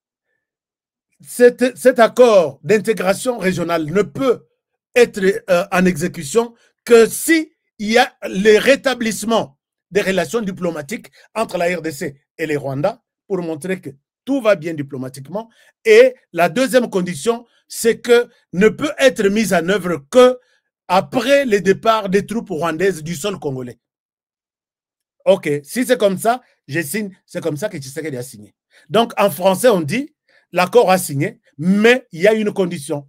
cet accord d'intégration régionale ne peut être en exécution que s'il y a le rétablissement des relations diplomatiques entre la RDC et les Rwandais pour montrer que tout va bien diplomatiquement. Et la deuxième condition, c'est que ne peut être mise en œuvre que après le départ des troupes rwandaises du sol congolais. Ok, si c'est comme ça, je signe. C'est comme ça que Tshisekedi a signé. Donc, en français, on dit l'accord a signé, mais il y a une condition.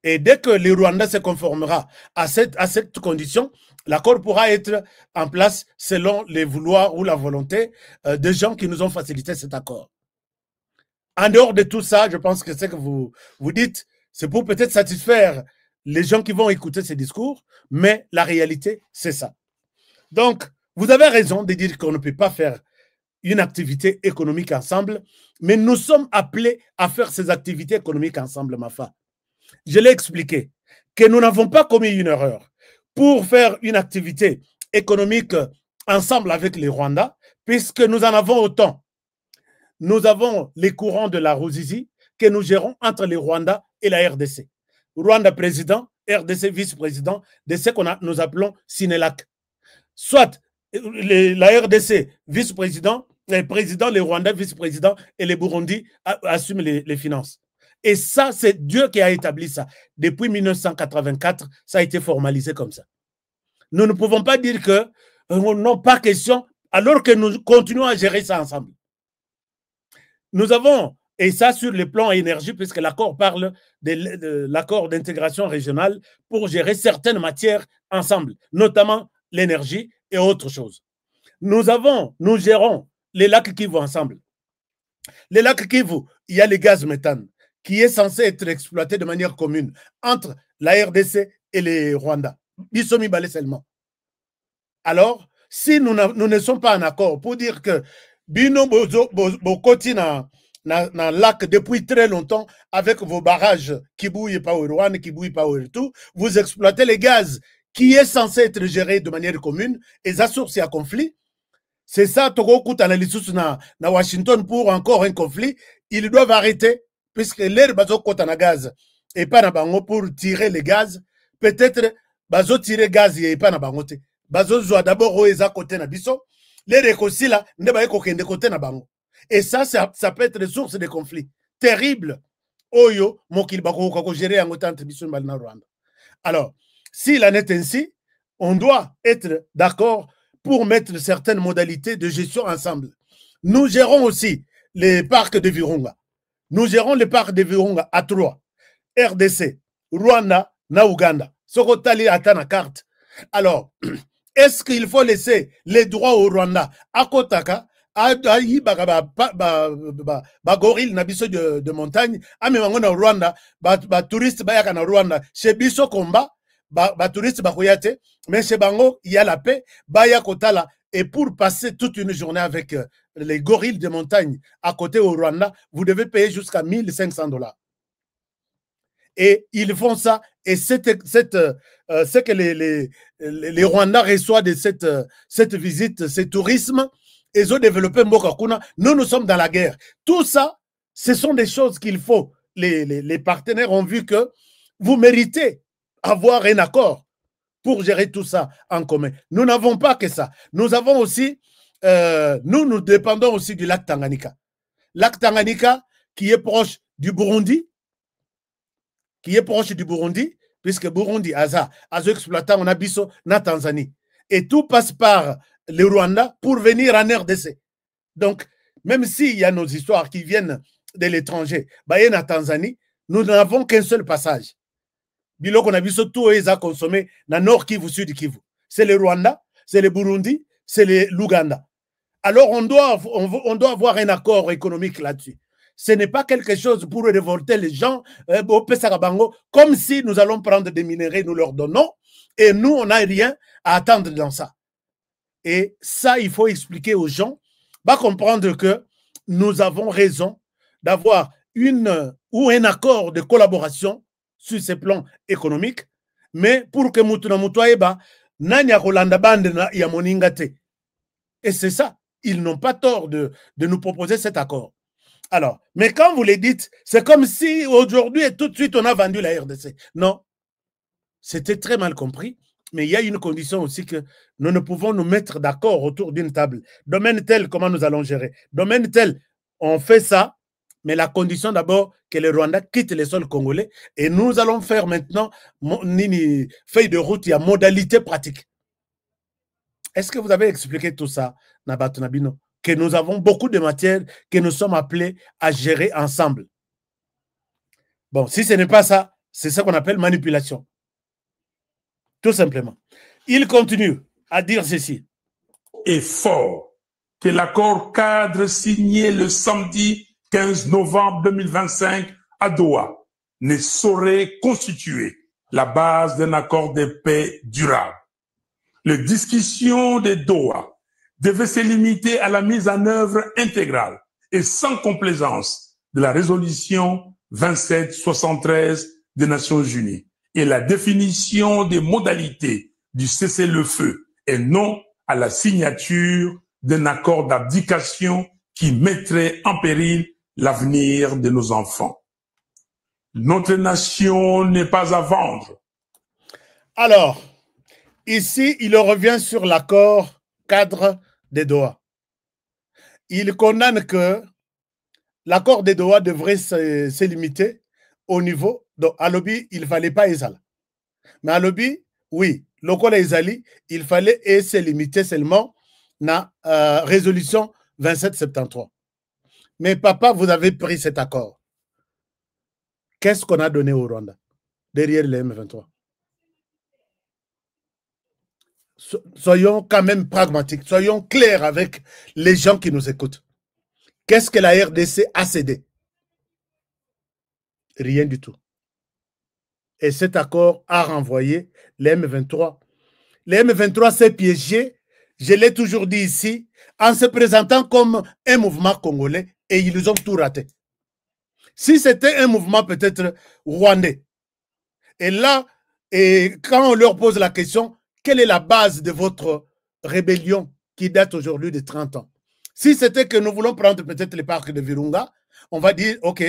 Et dès que le Rwanda se conformera à cette condition, l'accord pourra être en place selon les vouloirs ou la volonté des gens qui nous ont facilité cet accord. En dehors de tout ça, je pense que ce que vous dites, c'est pour peut-être satisfaire les gens qui vont écouter ces discours, mais la réalité, c'est ça. Donc, vous avez raison de dire qu'on ne peut pas faire une activité économique ensemble, mais nous sommes appelés à faire ces activités économiques ensemble, Mafa. Je l'ai expliqué, que nous n'avons pas commis une erreur pour faire une activité économique ensemble avec les Rwandais, puisque nous en avons autant. Nous avons les courants de la Ruzizi que nous gérons entre les Rwandais et la RDC. Rwanda président, RDC vice-président de ce que nous appelons Sinelac. Soit la RDC vice-président, les présidents, les Rwandais vice-présidents et les Burundi assument les finances. Et ça, c'est Dieu qui a établi ça. Depuis 1984, ça a été formalisé comme ça. Nous ne pouvons pas dire que non, pas question, alors que nous continuons à gérer ça ensemble. Nous avons, et ça sur le plan énergie, puisque l'accord parle de l'accord d'intégration régionale pour gérer certaines matières ensemble, notamment l'énergie et autres choses. Nous gérons les lacs Kivu ensemble. Les lacs Kivu, il y a le gaz méthane qui est censé être exploité de manière commune entre la RDC et les Rwandais. Bisomi Balé seulement. Alors, si nous ne sommes pas en accord pour dire que Bino Bokoti na lac depuis très longtemps avec vos barrages qui bouillent pas au Rwanda, qui bouillent pas au tout, vous exploitez les gaz qui est censé être géré de manière commune et ça source à conflit. C'est ça, Togo Koutanalissus na Washington pour encore un conflit. Ils doivent arrêter puisque l'air bazo kota na gaz et pas na bango pour tirer les gaz. Peut-être bazo tirer gaz et pas na bango te. Bazo zoa d'abord oeza côté na biso. L'air ekosi là, ne ba ekokende côté na bango. Et ça peut être source de conflit terrible. Oyo mokil bako ko gérer en autant biso na Rwanda. Alors, s'il en est ainsi, on doit être d'accord pour mettre certaines modalités de gestion ensemble. Nous gérons aussi les parcs de Virunga. Nous gérons les parcs de Virunga à 3. RDC, Rwanda, na Ouganda. Sokotali ata na carte. Alors, est-ce qu'il faut laisser les droits au Rwanda à Kotaka, à gorille na biso de montagne, à memango na Rwanda, touriste bayaka na Rwanda, chez biso combat, touriste bakoyate, mais chez bango, il y a la paix, baya kotala, et pour passer toute une journée avec les gorilles de montagne à côté au Rwanda, vous devez payer jusqu'à $1 500. Et ils font ça, et ce que les Rwandais reçoivent de cette visite, ce tourisme, ils ont développé Mbokakuna. Nous sommes dans la guerre. Tout ça, ce sont des choses qu'il faut. Les partenaires ont vu que vous méritez avoir un accord pour gérer tout ça en commun. Nous n'avons pas que ça. Nous avons aussi, nous dépendons aussi du lac Tanganyika. Lac Tanganyika qui est proche du Burundi, puisque Burundi, Azo exploitant, on a biso na Tanzanie. Et tout passe par le Rwanda pour venir en RDC. Donc, même s'il y a nos histoires qui viennent de l'étranger, en Tanzanie, nous n'avons qu'un seul passage. Biloko na biso tout est à consommer dans Nord Kivu, Sud Kivu. C'est le Rwanda. c'est le Burundi, c'est l'Ouganda. Alors on doit avoir un accord économique là-dessus. Ce n'est pas quelque chose pour révolter les gens, comme si nous allons prendre des minéraux, nous leur donnons, et nous, on n'a rien à attendre dans ça. Et ça, il faut expliquer aux gens, comprendre que nous avons raison d'avoir un accord de collaboration sur ces plans économiques, mais pour que Mutuna Mutuaeba, Nanya Kolanda Bande ya Moningate. Et c'est ça. Ils n'ont pas tort de nous proposer cet accord. Alors, mais quand vous les dites, c'est comme si aujourd'hui et tout de suite on a vendu la RDC. Non. C'était très mal compris. Mais il y a une condition aussi que nous ne pouvons nous mettre d'accord autour d'une table. Domaine tel, comment nous allons gérer? Domaine tel, on fait ça, mais la condition d'abord que le Rwanda quitte les sols congolais et nous allons faire maintenant une feuille de route, il y a modalité pratique. Est-ce que vous avez expliqué tout ça, Nabato Nabino? Que nous avons beaucoup de matières que nous sommes appelés à gérer ensemble. Bon, si ce n'est pas ça, c'est ça qu'on appelle manipulation. Tout simplement. Il continue à dire ceci. Et fort que l'accord cadre signé le samedi 15 novembre 2025 à Doha ne saurait constituer la base d'un accord de paix durable. Les discussions de Doha devaient se limiter à la mise en œuvre intégrale et sans complaisance de la résolution 2773 des Nations Unies et la définition des modalités du cessez-le-feu et non à la signature d'un accord d'abdication qui mettrait en péril l'avenir de nos enfants. Notre nation n'est pas à vendre. Alors, ici, il revient sur l'accord cadre de Doha. Il condamne que l'accord de Doha devrait se limiter au niveau. Donc, à l'objet, il ne fallait pas Ezala. Mais à l'objet, oui, local Ezali, il fallait se limiter seulement à la résolution 2773. Mais papa, vous avez pris cet accord. Qu'est-ce qu'on a donné au Rwanda derrière le M23? Soyons quand même pragmatiques, soyons clairs avec les gens qui nous écoutent. Qu'est-ce que la RDC a cédé? Rien du tout. Et cet accord a renvoyé les M23. Les M23 s'est piégé, je l'ai toujours dit ici, en se présentant comme un mouvement congolais et ils ont tout raté. Si c'était un mouvement peut-être rwandais, et là, quand on leur pose la question, quelle est la base de votre rébellion qui date aujourd'hui de 30 ans? Si c'était que nous voulons prendre peut-être les parcs de Virunga, on va dire, OK,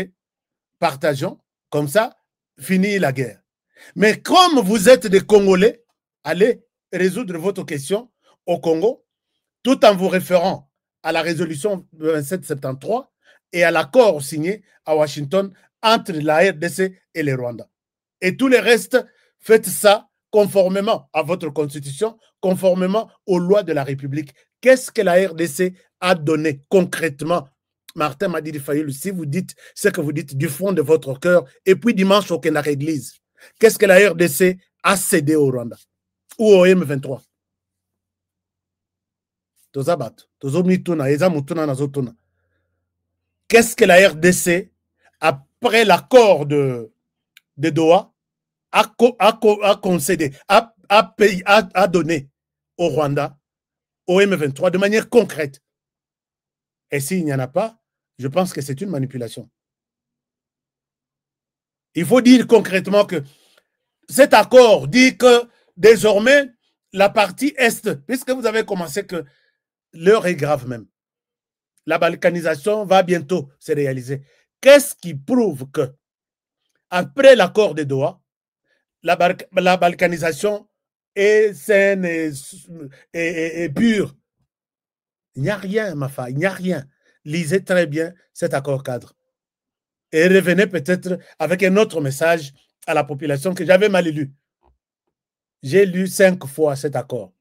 partageons, comme ça, fini la guerre. Mais comme vous êtes des Congolais, allez résoudre votre question au Congo, tout en vous référant à la résolution 2773 et à l'accord signé à Washington entre la RDC et le Rwanda. Et tout le reste, faites ça conformément à votre constitution, conformément aux lois de la République. Qu'est-ce que la RDC a donné concrètement? Martin m'a dit, si vous dites ce que vous dites du fond de votre cœur, et puis dimanche au Kenara Église, qu'est-ce que la RDC a cédé au Rwanda ou au M23? Qu'est-ce que la RDC, après l'accord de Doha, a concédé, a donné au Rwanda, au M23, de manière concrète? Et s'il n'y en a pas, je pense que c'est une manipulation. Il faut dire concrètement que cet accord dit que désormais, la partie Est, puisque vous avez commencé que l'heure est grave même, la balkanisation va bientôt se réaliser. Qu'est-ce qui prouve que, après l'accord de Doha, la balkanisation est saine et pure? Il n'y a rien, ma femme, il n'y a rien. Lisez très bien cet accord cadre. Et revenez peut-être avec un autre message à la population que j'avais mal lu. J'ai lu 5 fois cet accord.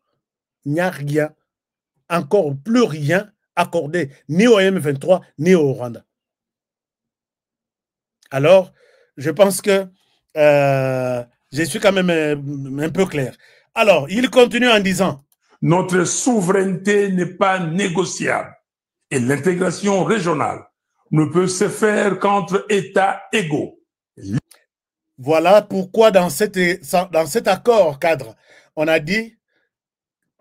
Il n'y a rien, encore plus rien accordé, ni au M23, ni au Rwanda. Alors, je pense que je suis quand même un peu clair. Alors, il continue en disant, Notre souveraineté n'est pas négociable et l'intégration régionale ne peut se faire qu'entre États égaux. Voilà pourquoi dans cet accord cadre, on a dit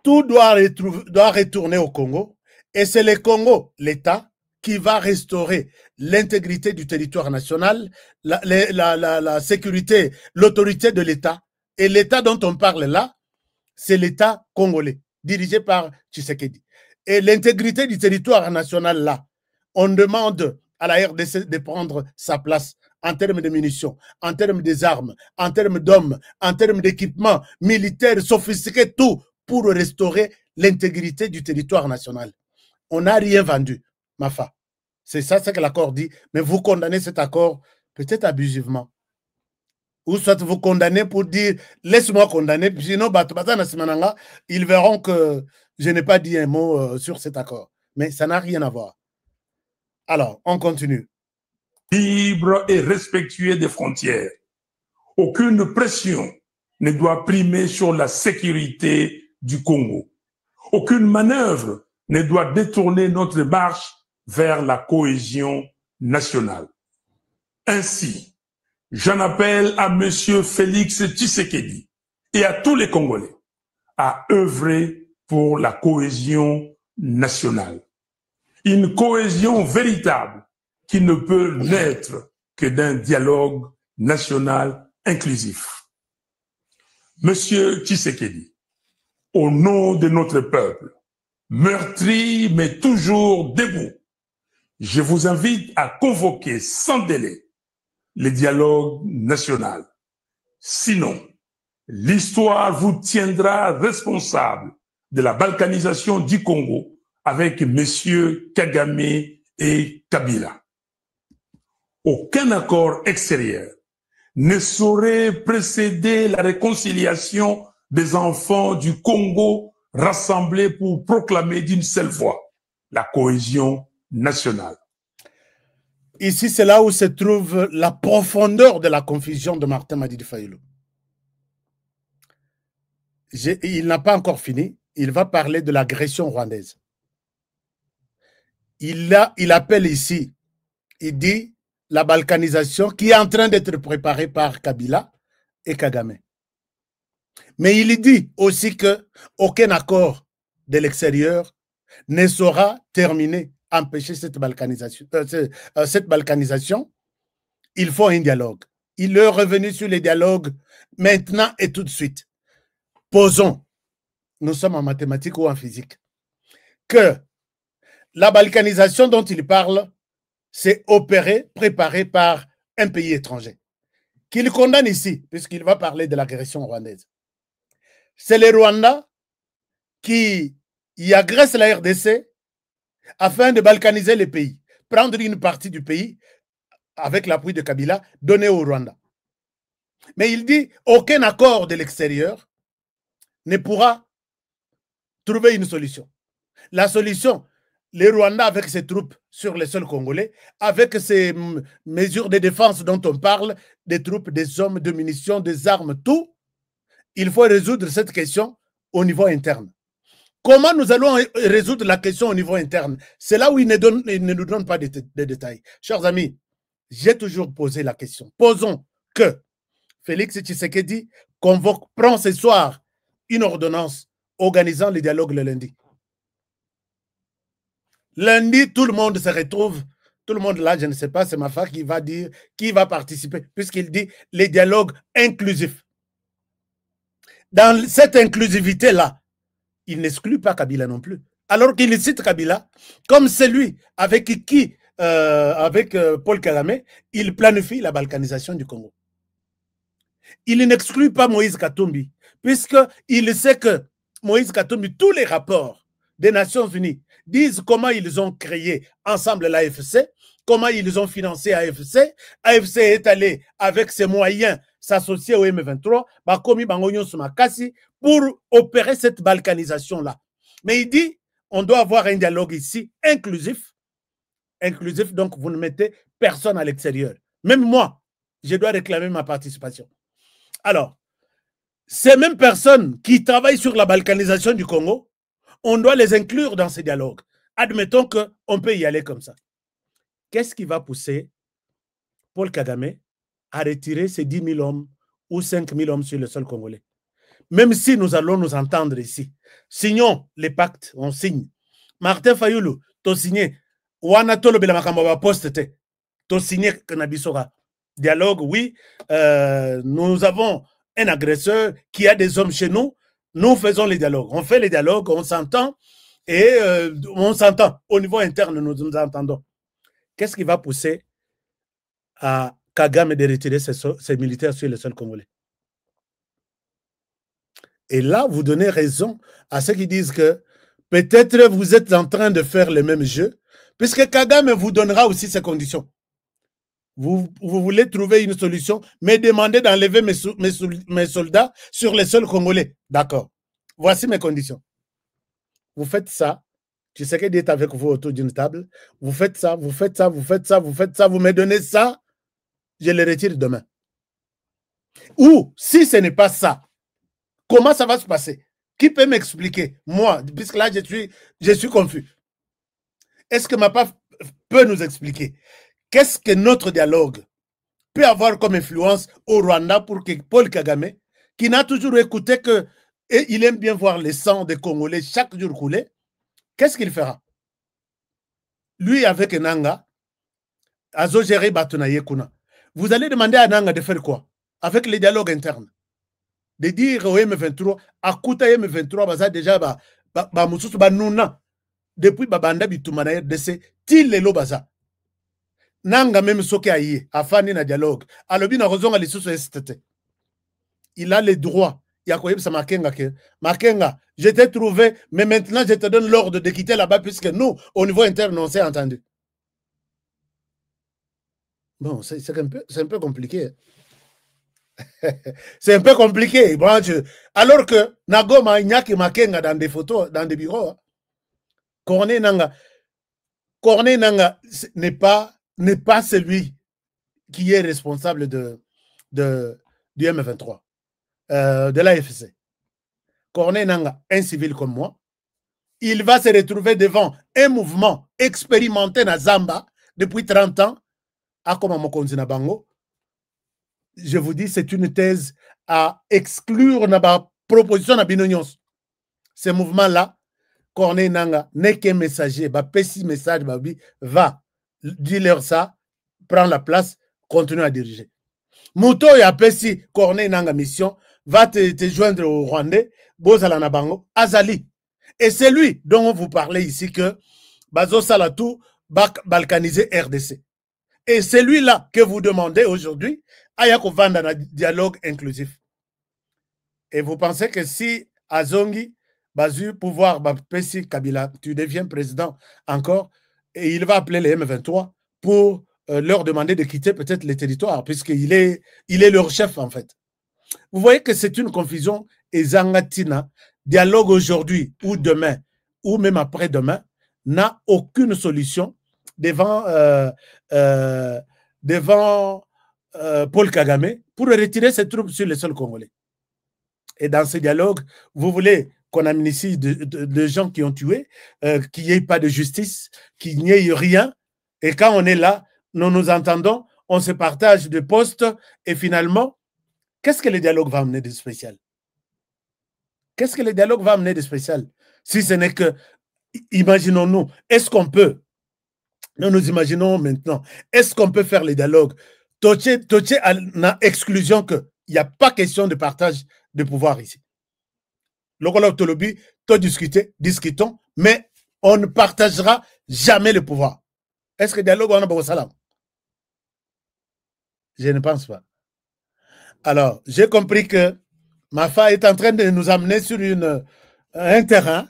tout doit retourner au Congo et c'est le Congo, l'État, qui va restaurer l'intégrité du territoire national, la sécurité, l'autorité de l'État. Et l'État dont on parle là, c'est l'État congolais, dirigé par Tshisekedi. Et l'intégrité du territoire national là, on demande à la RDC de prendre sa place en termes de munitions, en termes des armes, en termes d'hommes, en termes d'équipements militaires sophistiqués, tout pour restaurer l'intégrité du territoire national. On n'a rien vendu, Mafa. C'est ça ce que l'accord dit. Mais vous condamnez cet accord peut-être abusivement. Ou soit vous condamnez pour dire laisse-moi condamner, sinon ils verront que je n'ai pas dit un mot sur cet accord. Mais ça n'a rien à voir. Alors, on continue. Libre et respectueux des frontières. Aucune pression ne doit primer sur la sécurité du Congo. Aucune manœuvre ne doit détourner notre marche vers la cohésion nationale. Ainsi, j'en appelle à M. Félix Tshisekedi et à tous les Congolais à œuvrer pour la cohésion nationale. Une cohésion véritable qui ne peut naître que d'un dialogue national inclusif. Monsieur Tshisekedi, au nom de notre peuple, meurtri mais toujours debout, je vous invite à convoquer sans délai le dialogue national. Sinon, l'histoire vous tiendra responsable de la balkanisation du Congo avec messieurs Kagame et Kabila. Aucun accord extérieur ne saurait précéder la réconciliation des enfants du Congo rassemblés pour proclamer d'une seule voix la cohésion nationale. Ici, c'est là où se trouve la profondeur de la confusion de Martin Madidi Fayulu. Il n'a pas encore fini. Il va parler de l'agression rwandaise. Il appelle ici, il dit la balkanisation qui est en train d'être préparée par Kabila et Kagame. Mais il dit aussi qu'aucun accord de l'extérieur ne saura terminer, empêcher cette balkanisation. Il faut un dialogue. Il est revenu sur les dialogues maintenant et tout de suite. Posons, nous sommes en mathématiques ou en physique, que la balkanisation dont il parle, c'est opéré, préparé par un pays étranger, qu'il condamne ici, puisqu'il va parler de l'agression rwandaise. C'est le Rwanda qui y agresse la RDC afin de balkaniser le pays, prendre une partie du pays avec l'appui de Kabila, donner au Rwanda. Mais il dit aucun accord de l'extérieur ne pourra trouver une solution. La solution, le Rwanda avec ses troupes sur les sols congolais, avec ses mesures de défense dont on parle, des troupes, des hommes, des munitions, des armes, tout, il faut résoudre cette question au niveau interne. Comment nous allons résoudre la question au niveau interne? C'est là où il ne nous donne pas de détails. Chers amis, j'ai toujours posé la question. Posons que Félix Tshisekedi prend ce soir une ordonnance organisant le dialogue le lundi. Lundi, tout le monde se retrouve. Tout le monde là, je ne sais pas, c'est Mafa qui va dire qui va participer, puisqu'il dit les dialogues inclusifs. Dans cette inclusivité-là, il n'exclut pas Kabila non plus. Alors qu'il cite Kabila comme celui avec qui, avec Paul Kagame, il planifie la balkanisation du Congo. Il n'exclut pas Moïse Katumbi, puisqu'il sait que Moïse Katumbi, tous les rapports des Nations Unies disent comment ils ont créé ensemble l'AFC, comment ils ont financé AFC. AFC est allé avec ses moyens s'associer au M23, pour opérer cette balkanisation-là. Mais il dit, on doit avoir un dialogue ici inclusif. Inclusif, donc vous ne mettez personne à l'extérieur. Même moi, je dois réclamer ma participation. Alors, ces mêmes personnes qui travaillent sur la balkanisation du Congo, on doit les inclure dans ces dialogues. Admettons qu'on peut y aller comme ça. Qu'est-ce qui va pousser Paul Kagame à retirer ces 10 000 hommes ou 5 000 hommes sur le sol congolais? Même si nous allons nous entendre ici. Signons les pactes, on signe. Martin Fayoulou, tu signé. Wana tolo bela makamba poste te. Tu signé Kanabisora. Dialogue, oui. Nous avons un agresseur qui a des hommes chez nous. Nous faisons les dialogues. On fait les dialogues, on s'entend. Et on s'entend. Au niveau interne, nous nous entendons. Qu'est-ce qui va pousser à Kagame de retirer ses militaires sur le sol congolais? Et là, vous donnez raison à ceux qui disent que peut-être vous êtes en train de faire le même jeu, puisque Kagame vous donnera aussi ses conditions. Vous voulez trouver une solution, mais demandez d'enlever mes soldats sur le sol congolais. D'accord. Voici mes conditions. Vous faites ça. Tu sais qu'il est avec vous autour d'une table. Vous faites ça, vous faites ça, vous faites ça, vous faites ça, vous me donnez ça. Je le retire demain. Ou, si ce n'est pas ça, comment ça va se passer? Qui peut m'expliquer? Moi, puisque là, je suis confus. Est-ce que Mapa peut nous expliquer qu'est-ce que notre dialogue peut avoir comme influence au Rwanda pour que Paul Kagame, qui n'a toujours écouté que et il aime bien voir le sang des Congolais chaque jour couler, qu'est-ce qu'il fera? Lui, avec Nanga, Azo géré Batunaye Kuna. Vous allez demander à Nanga de faire quoi? Avec les dialogues internes. De dire au M23, à Kouta M23, baza déjà Moussous Banouna, depuis Babanda Bitumanaye, de ce Tilelo Baza. Nanga même soke aïe, a fani na dialogue. Alobi na raison à l'issue STT. Il a les droits. Il y a quoi ça Makenga que Makenga, je t'ai trouvé, mais maintenant je te donne l'ordre de quitter là-bas puisque nous, au niveau interne, on s'est entendu. Bon, c'est un peu compliqué. C'est un peu compliqué. Bon, alors que Nagoma, Iñaki Makenga dans des photos, dans des bureaux, Corné Nanga n'est pas celui qui est responsable du M23, de l'AFC. Corné Nanga, un civil comme moi, il va se retrouver devant un mouvement expérimenté na Zamba depuis 30 ans, à Komamokonzi na Bango. Je vous dis, c'est une thèse à exclure na proposition na Binonyos. Ce mouvement-là, Corné Nanga n'est qu'un messager, petit message, va dire-leur ça, prend la place, continue à diriger. Mouto et Pessi, Corné Nanga mission, va te joindre au Rwandais, Bozala na Bango, Azali. Et c'est lui dont vous parlez ici que Bazo Salatou va balkaniser RDC. Et c'est lui-là que vous demandez aujourd'hui à Yakovanda dans un dialogue inclusif. Et vous pensez que si Azongi, Bazu, pouvoir, Pessi, Kabila, tu deviens président encore, et il va appeler les M23 pour leur demander de quitter peut-être les territoires, puisqu'il est leur chef en fait. Vous voyez que c'est une confusion et Zangatina, dialogue aujourd'hui ou demain, ou même après-demain, n'a aucune solution devant Paul Kagame pour retirer ses troupes sur le sol congolais. Et dans ce dialogue, vous voulez qu'on amnistie de gens qui ont tué, qu'il n'y ait pas de justice, qu'il n'y ait rien. Et quand on est là, nous nous entendons, on se partage de postes et finalement, qu'est-ce que le dialogue va amener de spécial? Qu'est-ce que le dialogue va amener de spécial? Si ce n'est que, imaginons-nous, est-ce qu'on peut, nous imaginons maintenant, est-ce qu'on peut faire le dialogue? Toche a exclusion qu'il n'y a pas question de partage de pouvoir ici. Discutons, mais on ne partagera jamais le pouvoir. Est-ce que le dialogue on a beau salam? Je ne pense pas. Alors, j'ai compris que Mafa est en train de nous amener sur un terrain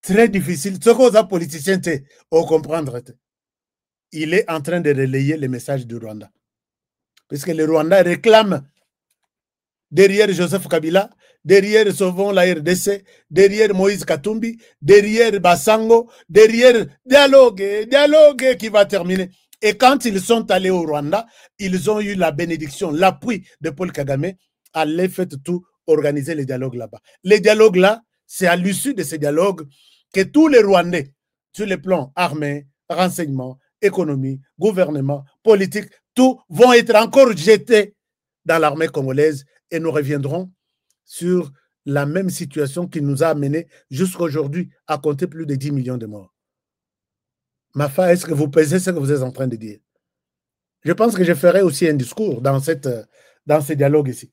très difficile. Ce qu'on a politicien, on comprendre. Il est en train de relayer le message du Rwanda. Parce que le Rwanda réclame derrière Joseph Kabila, derrière Sauvons la RDC, derrière Moïse Katumbi, derrière Bassango, derrière dialogue qui va terminer. Et quand ils sont allés au Rwanda, ils ont eu la bénédiction, l'appui de Paul Kagame. Allez, faites tout, organiser les dialogues là-bas. Les dialogues là, c'est à l'issue de ces dialogues que tous les Rwandais, sur les plans armés, renseignement, économie, gouvernement, politique, tout vont être encore jetés dans l'armée congolaise et nous reviendrons sur la même situation qui nous a amené jusqu'à aujourd'hui à compter plus de 10 millions de morts. Mafa, est-ce que vous pesez ce que vous êtes en train de dire? Je pense que je ferai aussi un discours dans ce dialogue ici.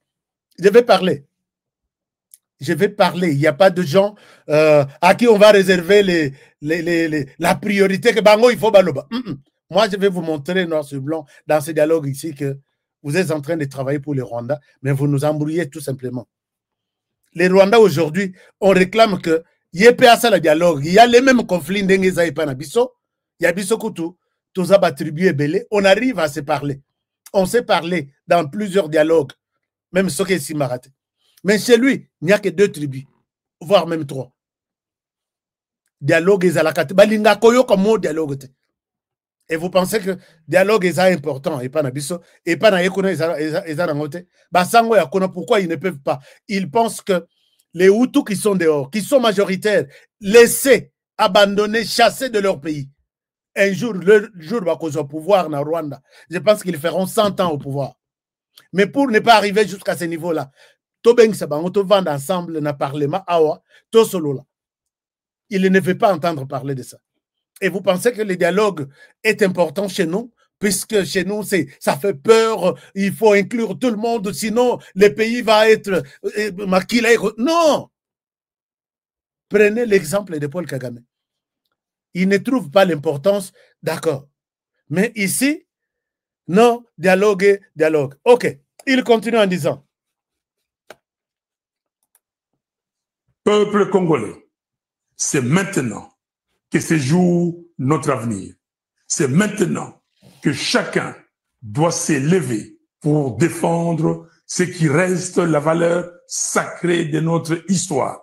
Je vais parler. Je vais parler. Il n'y a pas de gens à qui on va réserver la priorité que Bango, il faut baloba. Moi, je vais vous montrer noir sur blanc dans ce dialogue ici que vous êtes en train de travailler pour les Rwandais, mais vous nous embrouillez tout simplement. Les Rwandais aujourd'hui, on réclame que il y ait le dialogue. Il y a les mêmes conflits d'Engeza et Panabiso. Il y a Biso Koutou, tous les tribus belé. On arrive à se parler. On s'est parlé dans plusieurs dialogues, même ce qui est si maraté. Mais chez lui, il n'y a que 2 tribus, voire même 3. Dialogue est à la carte. Balinga koyo comme dialogue. Et vous pensez que dialogue est important et pas Nabiso et pas Naekona et Zarangote. Basango Yakona, pourquoi ils ne peuvent pas? Ils pensent que les Hutus qui sont dehors, qui sont majoritaires, laissés, abandonnés, chassés de leur pays. Un jour, le jour où ils au pouvoir dans Rwanda, je pense qu'ils feront 100 ans au pouvoir. Mais pour ne pas arriver jusqu'à ce niveau-là, Tobeng Sabango, to vendre ensemble dans le Parlement, awa, to solo là. Il ne veut pas entendre parler de ça. Et vous pensez que le dialogue est important chez nous, puisque chez nous, ça fait peur, il faut inclure tout le monde, sinon le pays va être maquillé. Non! Prenez l'exemple de Paul Kagame. Il ne trouve pas l'importance, d'accord. Mais ici, non, dialogue. Ok, il continue en disant. Peuple congolais, c'est maintenant que se joue notre avenir. C'est maintenant que chacun doit s'élever pour défendre ce qui reste la valeur sacrée de notre histoire,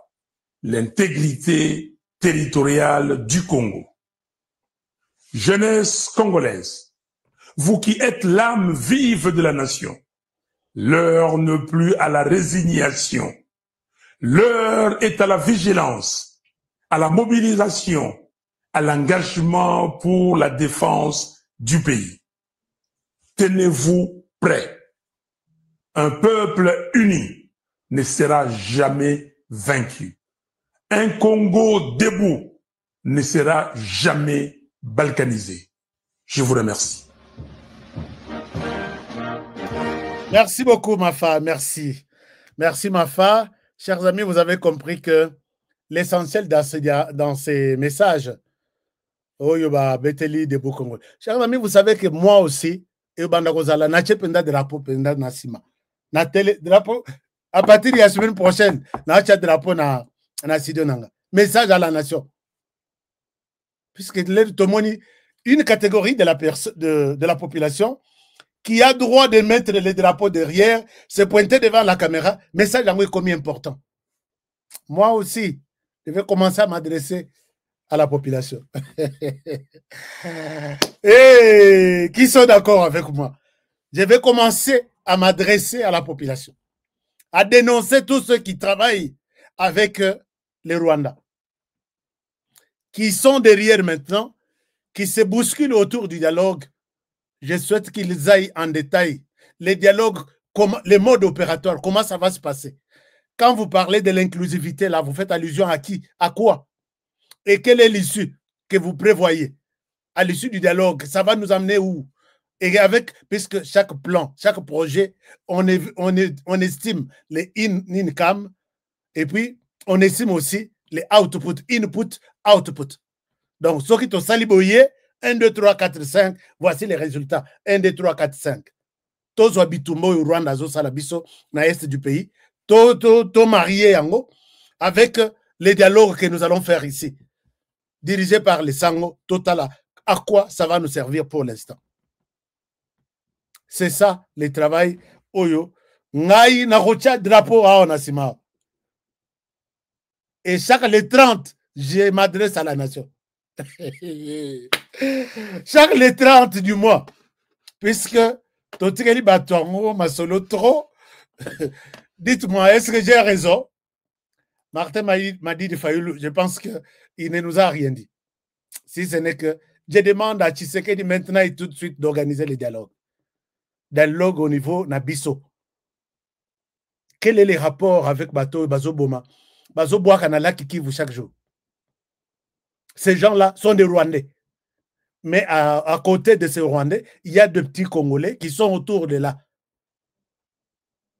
l'intégrité territoriale du Congo. Jeunesse congolaise, vous qui êtes l'âme vive de la nation, l'heure n'est plus à la résignation, l'heure est à la vigilance, à la mobilisation, à l'engagement pour la défense du pays. Tenez-vous prêts. Un peuple uni ne sera jamais vaincu. Un Congo debout ne sera jamais balkanisé. Je vous remercie. Merci beaucoup, Mafa. Merci. Merci, Mafa. Chers amis, vous avez compris que l'essentiel dans ces messages, chers amis, vous savez que moi aussi, à partir de la semaine prochaine, message à la nation. Puisque une catégorie de la population qui a droit de mettre les drapeaux derrière, se pointer devant la caméra, message est combien important. Moi aussi, je vais commencer à m'adresser à la population. Et qui sont d'accord avec moi? Je vais commencer à m'adresser à la population, à dénoncer tous ceux qui travaillent avec les Rwandais, qui sont derrière maintenant, qui se bousculent autour du dialogue. Je souhaite qu'ils aillent en détail. Les dialogues, les modes opératoires, comment ça va se passer? Quand vous parlez de l'inclusivité, là, vous faites allusion à qui? À quoi? Et quelle est l'issue que vous prévoyez? À l'issue du dialogue, ça va nous amener où? Et avec, puisque chaque plan, chaque projet, on estime les income et puis on estime aussi les output, input, output. Donc, ceux qui sont saliboyés, 1, 2, 3, 4, 5, voici les résultats. 1, 2, 3, 4, 5. Tous habitumbo au Rwanda, zo salabiso, na est du pays. Tous mariés avec les dialogues que nous allons faire ici. Dirigés par les Sango, Total, à quoi ça va nous servir pour l'instant? C'est ça, le travail. Oyo. Ngai na rocha drapeau à Onasima. Et chaque les 30, je m'adresse à la nation. Chaque les 30 du mois, puisque Totikeli Batongo, Masolo trop, Dites-moi, est-ce que j'ai raison? Martin m'a dit de Fayoulou, je pense qu'il ne nous a rien dit. Si ce n'est que je demande à Tshisekedi maintenant et tout de suite d'organiser les dialogues. Dialogue au niveau Nabiso. Quel est le rapport avec Bato et Bazo Boma? Bazo Boakanala qui kive chaque jour. Ces gens-là sont des Rwandais. Mais à côté de ces Rwandais, il y a de petits Congolais qui sont autour de là.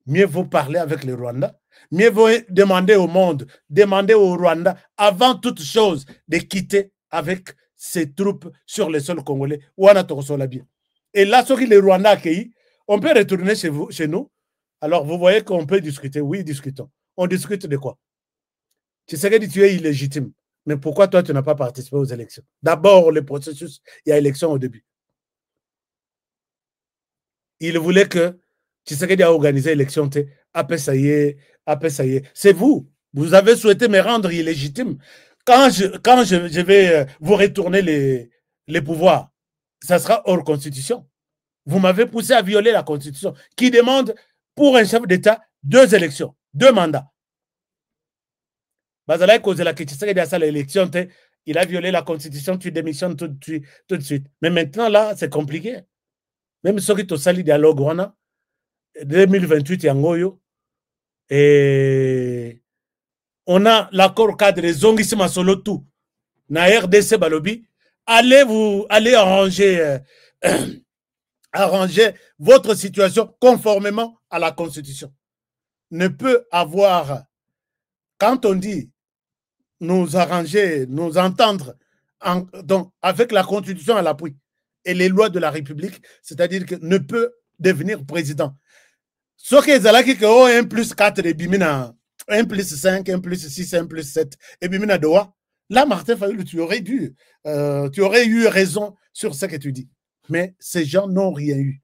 Mieux vaut parler avec les Rwandais. Mieux vaut demander au monde, demander au Rwanda, avant toute chose, de quitter avec ses troupes sur le sol congolais. Et là, ce que les Rwandais accueillis, on peut retourner chez nous. Alors, vous voyez qu'on peut discuter. Oui, discutons. On discute de quoi? Tu sais que tu es illégitime. Mais pourquoi toi, tu n'as pas participé aux élections? D'abord, le processus, il y a élection au début. Il voulait que Tshisekedi a organisé l'élection. Après, ça y est. C'est vous. Vous avez souhaité me rendre illégitime. Quand je vais vous retourner les pouvoirs, ça sera hors constitution. Vous m'avez poussé à violer la constitution qui demande pour un chef d'État 2 élections, 2 mandats. Bazala cause la Tshisekedi a l'élection, il a violé la constitution, tu démissionnes tout de suite. Mais maintenant, là, c'est compliqué. Même ceux qui ont sali dialogue, on a 2028, Yangoyo, et on a l'accord cadre Zongisima Solo tout. Na RDC Balobi, allez arranger votre situation conformément à la Constitution. Ne peut avoir, quand on dit nous arranger, nous entendre donc, avec la Constitution à l'appui et les lois de la République, c'est-à-dire que ne peut devenir président. Ce qui est là, qui est 1 plus 4 et bimina 1 plus 5, 1 plus 6, 1 plus 7 et bimina doa. Là, Martin Fayoulou, tu aurais eu raison sur ce que tu dis. Mais ces gens n'ont rien eu.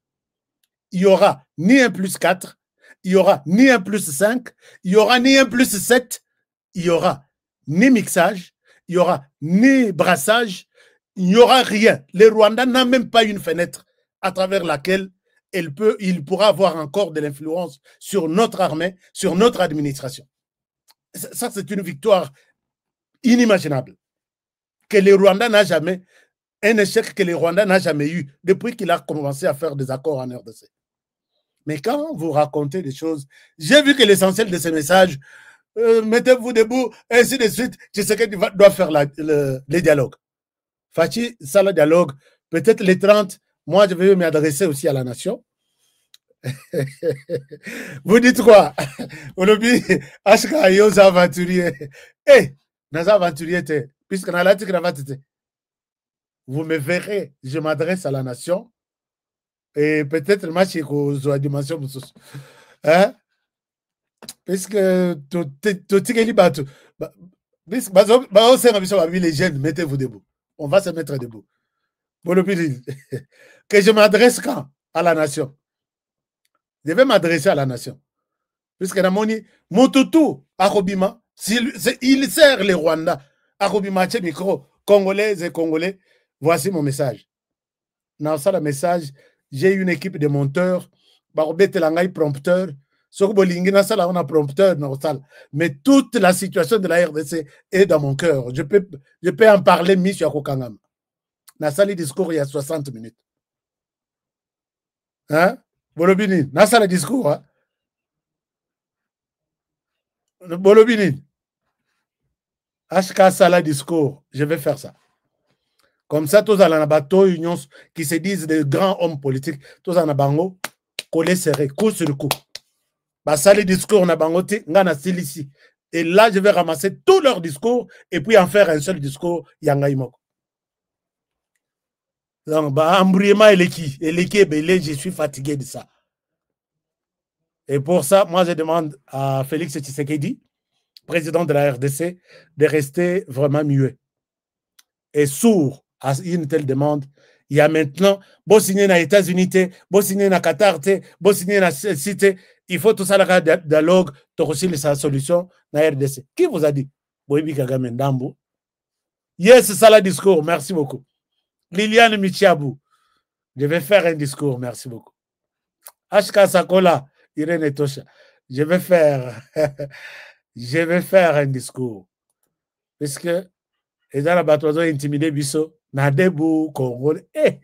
Il n'y aura ni 1 plus 4, il n'y aura ni 1 plus 5, il n'y aura ni 1 plus 7, il n'y aura ni mixage, il n'y aura ni brassage, il n'y aura rien. Le Rwanda n'a même pas une fenêtre à travers laquelle il pourra avoir encore de l'influence sur notre armée, sur notre administration. Ça, c'est une victoire inimaginable. Que le Rwanda n'a jamais, un échec que le Rwanda n'a jamais eu depuis qu'il a commencé à faire des accords en RDC. Mais quand vous racontez des choses, j'ai vu que l'essentiel de ces messages, mettez-vous debout, et ainsi de suite, tu sais qu'il doit faire les dialogues. Fachi, ça, le dialogue, peut-être les 30, moi, je vais m'adresser aussi à la nation. Vous dites quoi? Olobi, Ashka, Yosa aventurier. Eh, Naza aventurier, puisque vous me verrez, je m'adresse à la nation. Et peut-être le match est aux dimensions. Hein? Puisque les jeunes, mettez-vous debout. On va se mettre debout. Que je m'adresse quand? À la nation. Je vais m'adresser à la nation. Puisque Namoni, Motutu, Arobima, il sert les Rwandais. Arobima, micro, Congolais et Congolais. Voici mon message. Dans ça, le message, j'ai une équipe de monteurs, prompteur. On a prompteur dans la salle. Mais toute la situation de la RDC est dans mon cœur. Je peux en parler, Michel Kokangam. Dans la salle, discours, il y a 60 minutes. Hein? Bolobini, dans la salle, discours. Hein? Bolobini. HK Sala discours. Je vais faire ça. Comme ça, tous à la bateau, union qui se disent des grands hommes politiques, tous à la bango, collés serrés, coup sur le coup. Ça, les discours, on a bangoté, on a ici. Et là, je vais ramasser tous leurs discours et puis en faire un seul discours, Yangaïmoko. Donc, embrouillement et l'équipe, je suis fatigué de ça. Et pour ça, moi, je demande à Félix Tshisekedi, président de la RDC, de rester vraiment muet et sourd à une telle demande. Il y a maintenant, beau signer dans les États-Unis, beau signer dans Qatar, beau signer dans Cité, il faut tout ça, le dialogue, tu aussi la solution dans la RDC. Qui vous a dit? Boibi Kagame Ndambo. Yes, c'est ça le discours, merci beaucoup. Liliane Michiabou, je vais faire un discours, merci beaucoup. HK Sakola, Irene Tosha. je vais faire, je vais faire un discours. Parce que, et dans la bataille intimidé Bisso, Nadebou, Congolais,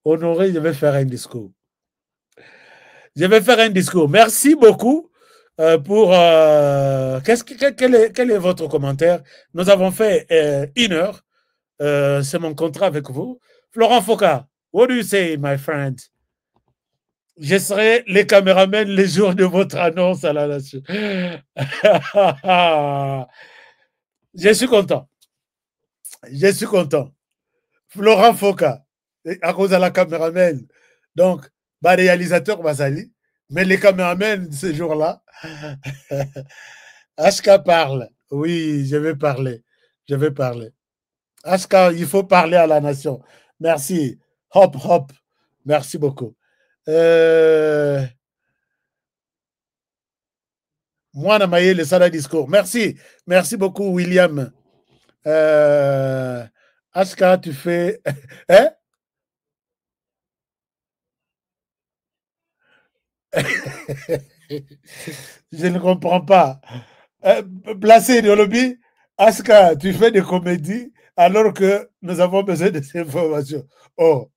honoré, je vais faire un discours. Je vais faire un discours. Merci beaucoup pour... quel est votre commentaire? Nous avons fait 1 heure. C'est mon contrat avec vous. Florent Foka, what do you say, my friend? Je serai les caméramans les jours de votre annonce à la nation. Je suis content. Je suis content. Florent Foka, à cause de la caméraman. Donc, bah, réalisateur Basali, mais les caméramans ce jour-là, Ashka parle. Oui, je vais parler. Je vais parler. Ashka, il faut parler à la nation. Merci. Hop, hop. Merci beaucoup. Moi, Namaye, le Sada discours. Merci. Merci beaucoup, William. Ashka, tu fais. Hein? Je ne comprends pas. Placé de lobby, Ashka, tu fais des comédies alors que nous avons besoin de ces informations. Oh.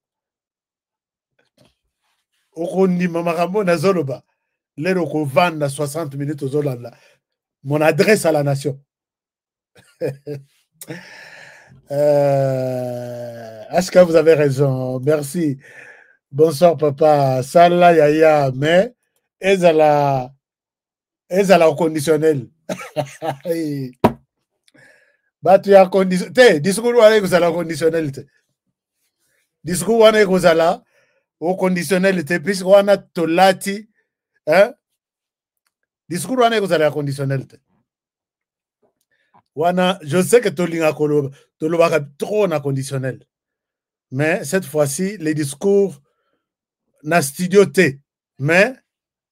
L'heure 60 minutes aux Olanda. Mon adresse à la nation. Ashka, vous avez raison. Merci. Bonsoir, papa. Salah Yaya, mais Ezala au conditionnel. Bah, tu as conditionnel. Discours avec la conditionnalité. Discours avec au conditionnalité, puisqu'on a tolati. Hein? Discours avec la conditionnalité. Je sais que Tolinga Toloba trop na conditionnel. Mais cette fois-ci, les discours na studio T. Mais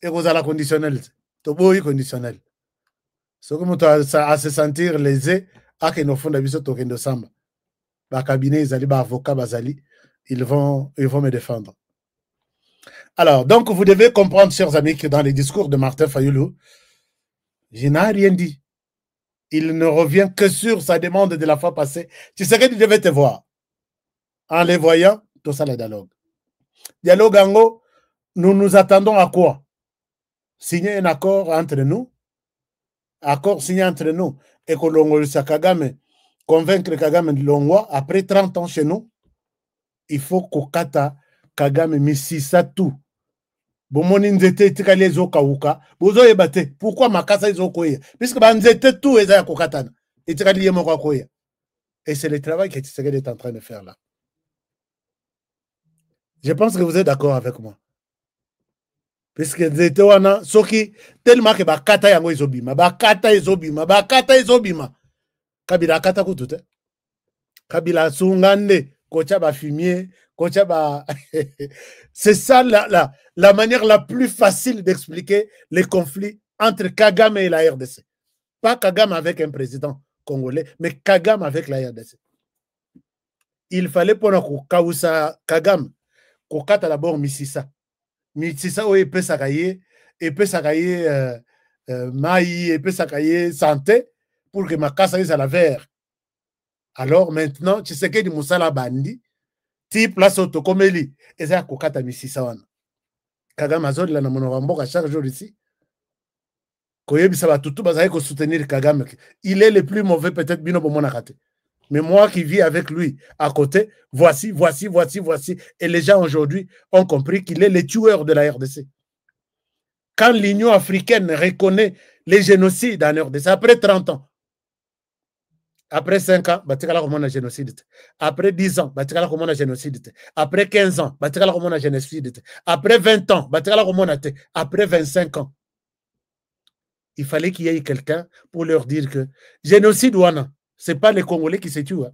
et vous la conditionnel. Toboy conditionnel. Ce que à se sentir lésé, à que nos fonds d'avis token de samba. Ba cabinet, ils allaient, ba avocat, bazali, ils vont me défendre. Alors, donc, vous devez comprendre, chers amis, que dans les discours de Martin Fayulu, je n'ai rien dit. Il ne revient que sur sa demande de la fois passée. Tu sais qu'il devait te voir. En les voyant, tout ça, le dialogue. Dialogue, en gros, nous nous attendons à quoi? Signer un accord entre nous. Accord signé entre nous. Et que l'on Kagame, convaincre Kagame de l'Ongwa, après 30 ans chez nous, il faut qu'Okata Kagame misisa tout. Bomoni nzete tikali ezoka uka. Bozo ebate. Pourquoi makasa ezokoya? Puisque ba nzete tout ezaya kokatana. Etikali yemo kwa koya. Et c'est le travail que Tshisekedi est en train de faire là. Je pense que vous êtes d'accord avec moi. Puisque nzete wana soki tellement que ba kata yango ezobima, ba kata ezobima. Kabila kata kutute. Kabila sungande kocha ba fumier. C'est ça la manière la plus facile d'expliquer les conflits entre Kagame et la RDC. Pas Kagame avec un président congolais, mais Kagame avec la RDC. Il fallait pour Kawusa Kagame, Kokata d'abord Misisa. Misisa ou Epe Sakaye, Maï, Epe Sakaye, Santé, pour que Makasa ait à la verre. Alors maintenant, tu sais que du Moussala Bandi, ti place autokomeli eza kokata misisa wana Kagame azoli la na monoko mboka chaque jour ici koyebisa batutu bazali ko soutenir Kagame. Il est le plus mauvais peut-être bino bomona kate, mais moi qui vis avec lui à côté, voici et les gens aujourd'hui ont compris qu'il est le tueur de la RDC. Quand l'Union africaine reconnaît les génocides en RDC après 30 ans, après 5 ans, batikala komona génocide. Après 10 ans, batikala komona génocide. Après 15 ans, batikala komona génocide. Après 20 ans, batikala komona te. Après 25 ans, il fallait qu'il y ait quelqu'un pour leur dire que génocide wana, c'est pas les Congolais qui se tuent. Hein.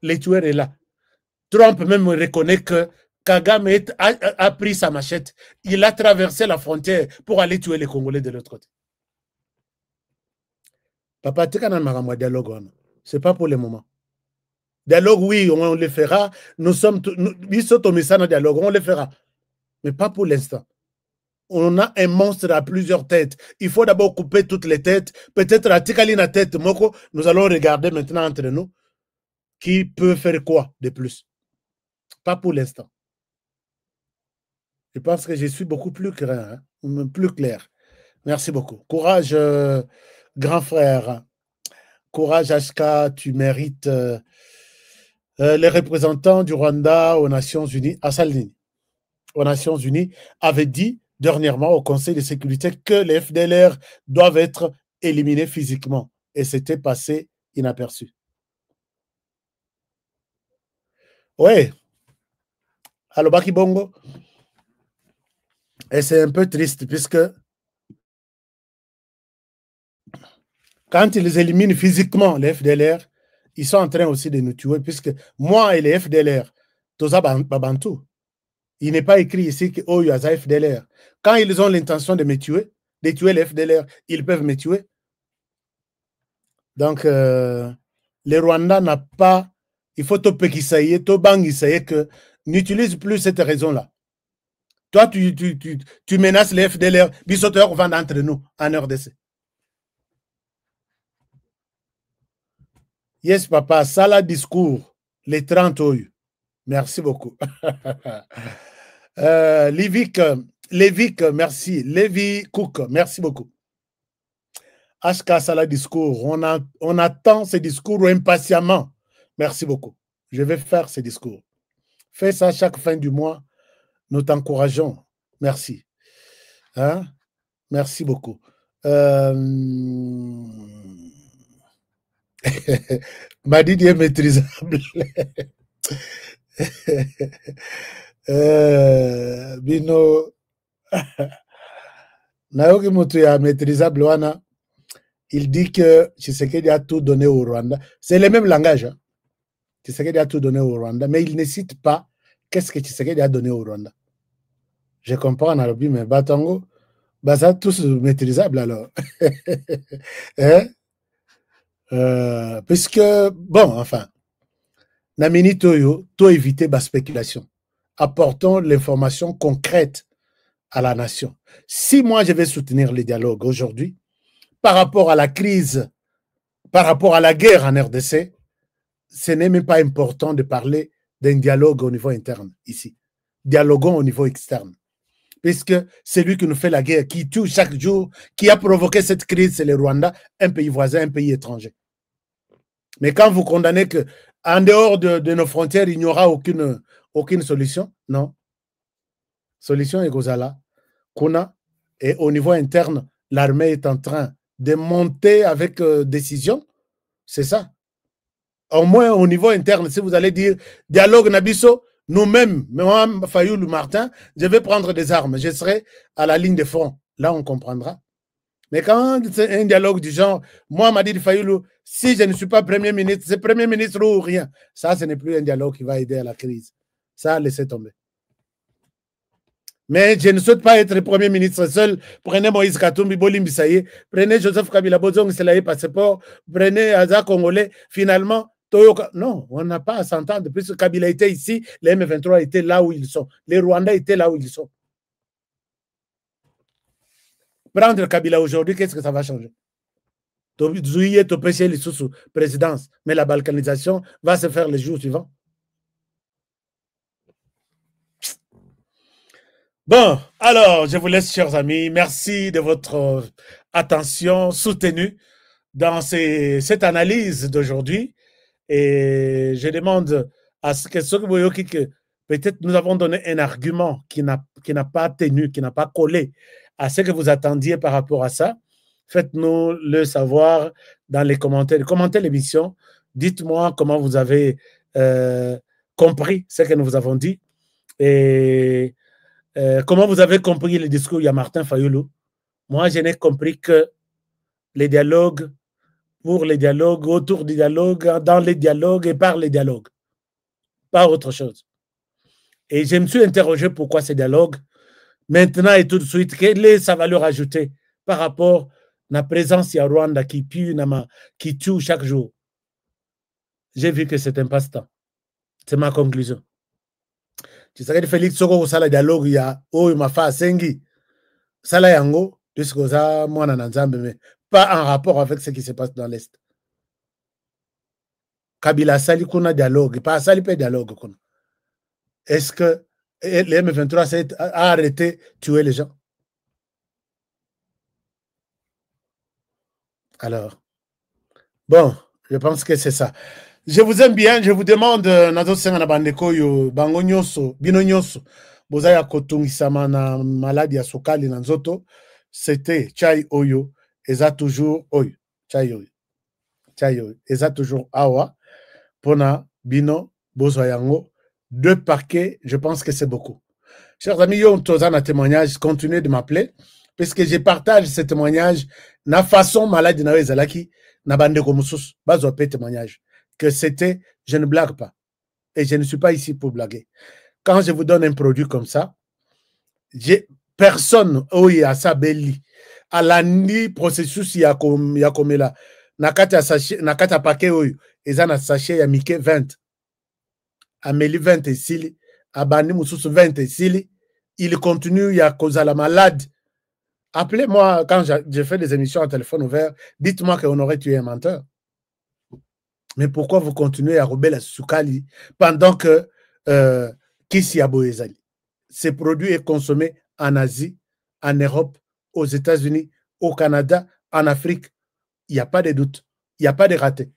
Les tueurs est là. Trump même reconnaît que Kagame a pris sa machette. Il a traversé la frontière pour aller tuer les Congolais de l'autre côté. Papa, c'est pas pour le moment. Dialogue, oui, on le fera. Nous sommes dialogue, on le fera. Mais pas pour l'instant. on a un monstre à plusieurs têtes. Il faut d'abord couper toutes les têtes. Peut-être à Tikalina tête, Moko, nous allons regarder maintenant entre nous qui peut faire quoi de plus. Pas pour l'instant. Je pense que je suis beaucoup plus clair. Hein? Plus clair. Merci beaucoup. Courage, grand frère. Courage, HK. Tu mérites les représentants du Rwanda aux Nations Unies, à Salini, aux Nations Unies, avaient dit dernièrement au Conseil de sécurité que les FDLR doivent être éliminés physiquement. Et c'était passé inaperçu. Oui. Alors, Baki Bongo. Et c'est un peu triste puisque quand ils les éliminent physiquement, les FDLR, ils sont en train aussi de nous tuer puisque moi et les FDLR, Toza Babantou, il n'est pas écrit ici que oh, il y a des FDLR. Quand ils ont l'intention de me tuer, de tuer les FDLR, ils peuvent me tuer. Donc, les Rwandais n'ont pas, il faut que que n'utilise plus cette raison-là. Toi, tu menaces les FDLR, Bissoteur vend entre nous en RDC. Yes, papa, ça la discours, les 30 euros. Merci beaucoup. Lévic, merci. Lévi Cook, merci beaucoup. HK Sala discours, on attend ces discours impatiemment. Merci beaucoup. Je vais faire ces discours. Fais ça chaque fin du mois. Nous t'encourageons. Merci. Hein? Merci beaucoup. Madidi est maîtrisable. Bino. Naoki Mutuya maîtrisable, wana. Il dit que Tshisekedi a tout donné au Rwanda. C'est le même langage. Hein? Tshisekedi a tout donné au Rwanda, mais il ne cite pas qu'est-ce que Tshisekedi a donné au Rwanda. Je comprends en arabe, mais Batango, ça tous maîtrisable alors. Hein? Puisque, bon, enfin, Namini Toyo, tout éviter la spéculation. Apportons l'information concrète à la nation. Si moi je vais soutenir le dialogue aujourd'hui, par rapport à la crise, par rapport à la guerre en RDC, ce n'est même pas important de parler d'un dialogue au niveau interne ici. Dialoguons au niveau externe. Puisque celui qui nous fait la guerre, qui tue chaque jour, qui a provoqué cette crise, c'est le Rwanda, un pays voisin, un pays étranger. Mais quand vous condamnez qu'en dehors de nos frontières, il n'y aura aucune solution, non. Solution est Gozala, Kuna, et au niveau interne, l'armée est en train de monter avec décision, c'est ça. Au moins au niveau interne, si vous allez dire dialogue Nabiso, nous-mêmes, moi, Fayoulou Martin, je vais prendre des armes, je serai à la ligne de front. Là, on comprendra. Mais quand c'est un dialogue du genre, moi, Madidi Fayoulou, si je ne suis pas Premier ministre, c'est Premier ministre ou rien. Ça, ce n'est plus un dialogue qui va aider à la crise. Ça, laissez tomber. Mais je ne souhaite pas être Premier ministre seul. Prenez Moïse Katumbi, Bolim Bissaye, prenez Joseph Kabila Bozong, Selaye Passeport, prenez Aza Congolais. Finalement, Toyoka. Non, on n'a pas à s'entendre. Puisque Kabila était ici, les M23 étaient là où ils sont. Les Rwandais étaient là où ils sont. Prendre Kabila aujourd'hui, qu'est-ce que ça va changer? Zouye, Topéché, les sous présidence. Mais la balkanisation va se faire les jours suivants. Bon, alors, je vous laisse, chers amis. Merci de votre attention soutenue dans cette analyse d'aujourd'hui. Et je demande à ce que peut-être nous avons donné un argument qui n'a pas tenu, qui n'a pas collé à ce que vous attendiez par rapport à ça. Faites-nous le savoir dans les commentaires. Commentez l'émission. Dites-moi comment vous avez compris ce que nous vous avons dit. Et comment vous avez compris le discours de Martin Fayoulou. Moi, je n'ai compris que les dialogues, pour les dialogues, autour du dialogue, dans les dialogues et par les dialogues. Pas autre chose. Et je me suis interrogé pourquoi ces dialogues. Maintenant et tout de suite, quelle est sa valeur ajoutée par rapport à la présence de Rwanda qui tue chaque jour. J'ai vu que c'est un passe-temps. C'est ma conclusion. Tu sais que Félix Soko au dialogue, il y a ma fa Sengi. Sala yango, puisque ça, moi, mais pas en rapport avec ce qui se passe dans l'Est. Kabila sali kuna dialogue, pas sali pe dialogue kuna. Est-ce que les M23 a arrêté de tuer les gens? Alors, bon, je pense que c'est ça. Je vous aime bien, je vous demande, nazo senga na bandeko yo, bango nyoso, bino nyoso, bozaya kotungisama na maladie ya sukali na nzoto, c'était chai oyo, eza toujours oyo, chai oyo, eza toujours awa, pona bino, bozwa yango, 2 paquets, je pense que c'est beaucoup. Chers amis, yo toza na témoignage, continuez de m'appeler, parce que je partage ce témoignage, na façon maladie na ezalaki, na bandeko mususu, bazwa pe témoignage. Que c'était, je ne blague pas. Et je ne suis pas ici pour blaguer. Quand je vous donne un produit comme ça, personne, oui, à sa belle, à la ni processus, il y a comme là, nakata paquet, oui, et ça, na sachet, il y a Mickey 20. Amélie 20 et Sili, Abani Moussous 20 et Sili, il continue, il y a cause à la malade. Appelez-moi quand j'ai fait des émissions à téléphone ouvert, dites-moi qu'on aurait tué un menteur. Mais pourquoi vous continuez à rouber la soukali pendant que Kisi Aboezali? Ces produits est consommé en Asie, en Europe, aux États-Unis, au Canada, en Afrique. Il n'y a pas de doute. Il n'y a pas de raté.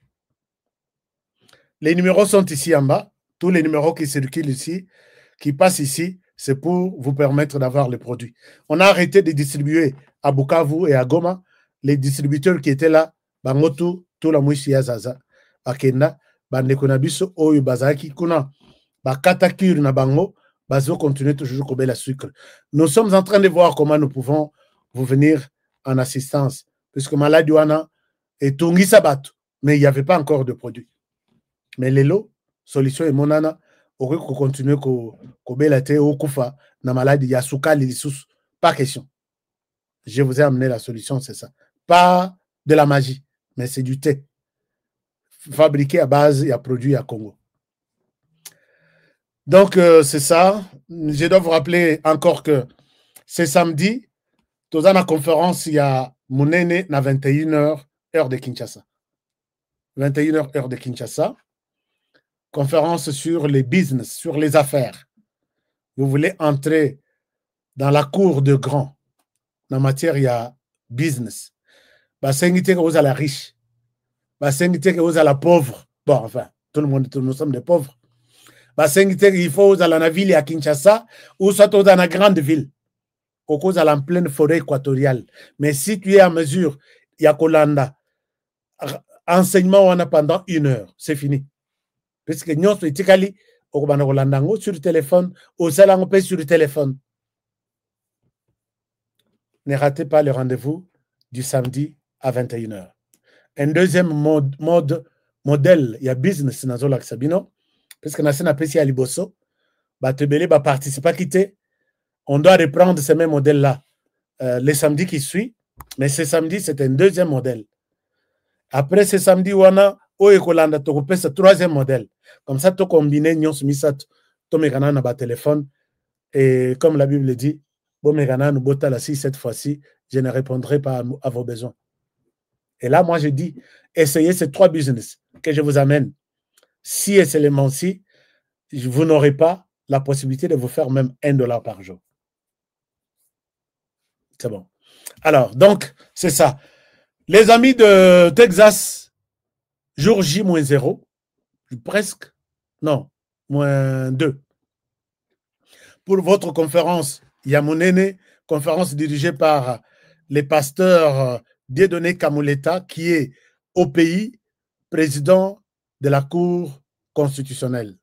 Les numéros sont ici en bas. Tous les numéros qui circulent ici, qui passent ici, c'est pour vous permettre d'avoir les produits. On a arrêté de distribuer à Bukavu et à Goma. Les distributeurs qui étaient là, Bangotu, tout la Mouissi Zaza. Akenda bandeko na biso oyo bazaki kuna bakata cure na bango bazo continuer toujours kobe la sucre. Nous sommes en train de voir comment nous pouvons vous venir en assistance puisque maladie wana et tungi sabato mais il n'y avait pas encore de produit. Mais lelo solution et monana aurait ko continuer kobe la te au kufa na maladie ya sukali lisusu pas question. Je vous ai amené la solution, c'est ça. Pas de la magie, mais c'est du thé. Fabriqué à base et à produit à Congo. Donc, c'est ça. Je dois vous rappeler encore que c'est samedi, dans la conférence, il y a Mounene à 21h, heure de Kinshasa. 21h, heure de Kinshasa. Conférence sur les business, sur les affaires. Vous voulez entrer dans la cour de grand. Dans la matière, il y a business. Bah, c'est une vous à la riche. Vous à la pauvre. Bon, enfin, tout le monde, nous sommes des pauvres. Il faut aller dans la ville à Kinshasa ou soit dans la grande ville. Au cause à la pleine forêt équatoriale. Mais si tu es à mesure, il y a Kolanda. Enseignement, on a pendant 1 heure. C'est fini. Parce que nous, sommes sur le téléphone, au salon, on paye sur le téléphone. Ne ratez pas le rendez-vous du samedi à 21h. Un deuxième modèle, il y a business dans Zola Sabino, parce que nous avons à Liboso, Batebele va participer à quitter. On doit reprendre ce même modèle-là les samedis qui suivent, mais ce samedi, c'est un deuxième modèle. Après ce samedi, on a ce troisième modèle. Comme ça, tu combines Nyons Misat, tu mets un téléphone, et comme la Bible dit, cette fois-ci, je ne répondrai pas à vos besoins. Et là, moi, je dis, essayez ces 3 business que je vous amène. Si et seulement-ci, vous n'aurez pas la possibilité de vous faire même $1 par jour. C'est bon. Alors, donc, c'est ça. Les amis de Texas, jour J-0, presque, non, -2. Pour votre conférence, Yamounene, conférence dirigée par les pasteurs Dieudonné Kamuleta, qui est au pays président de la Cour constitutionnelle.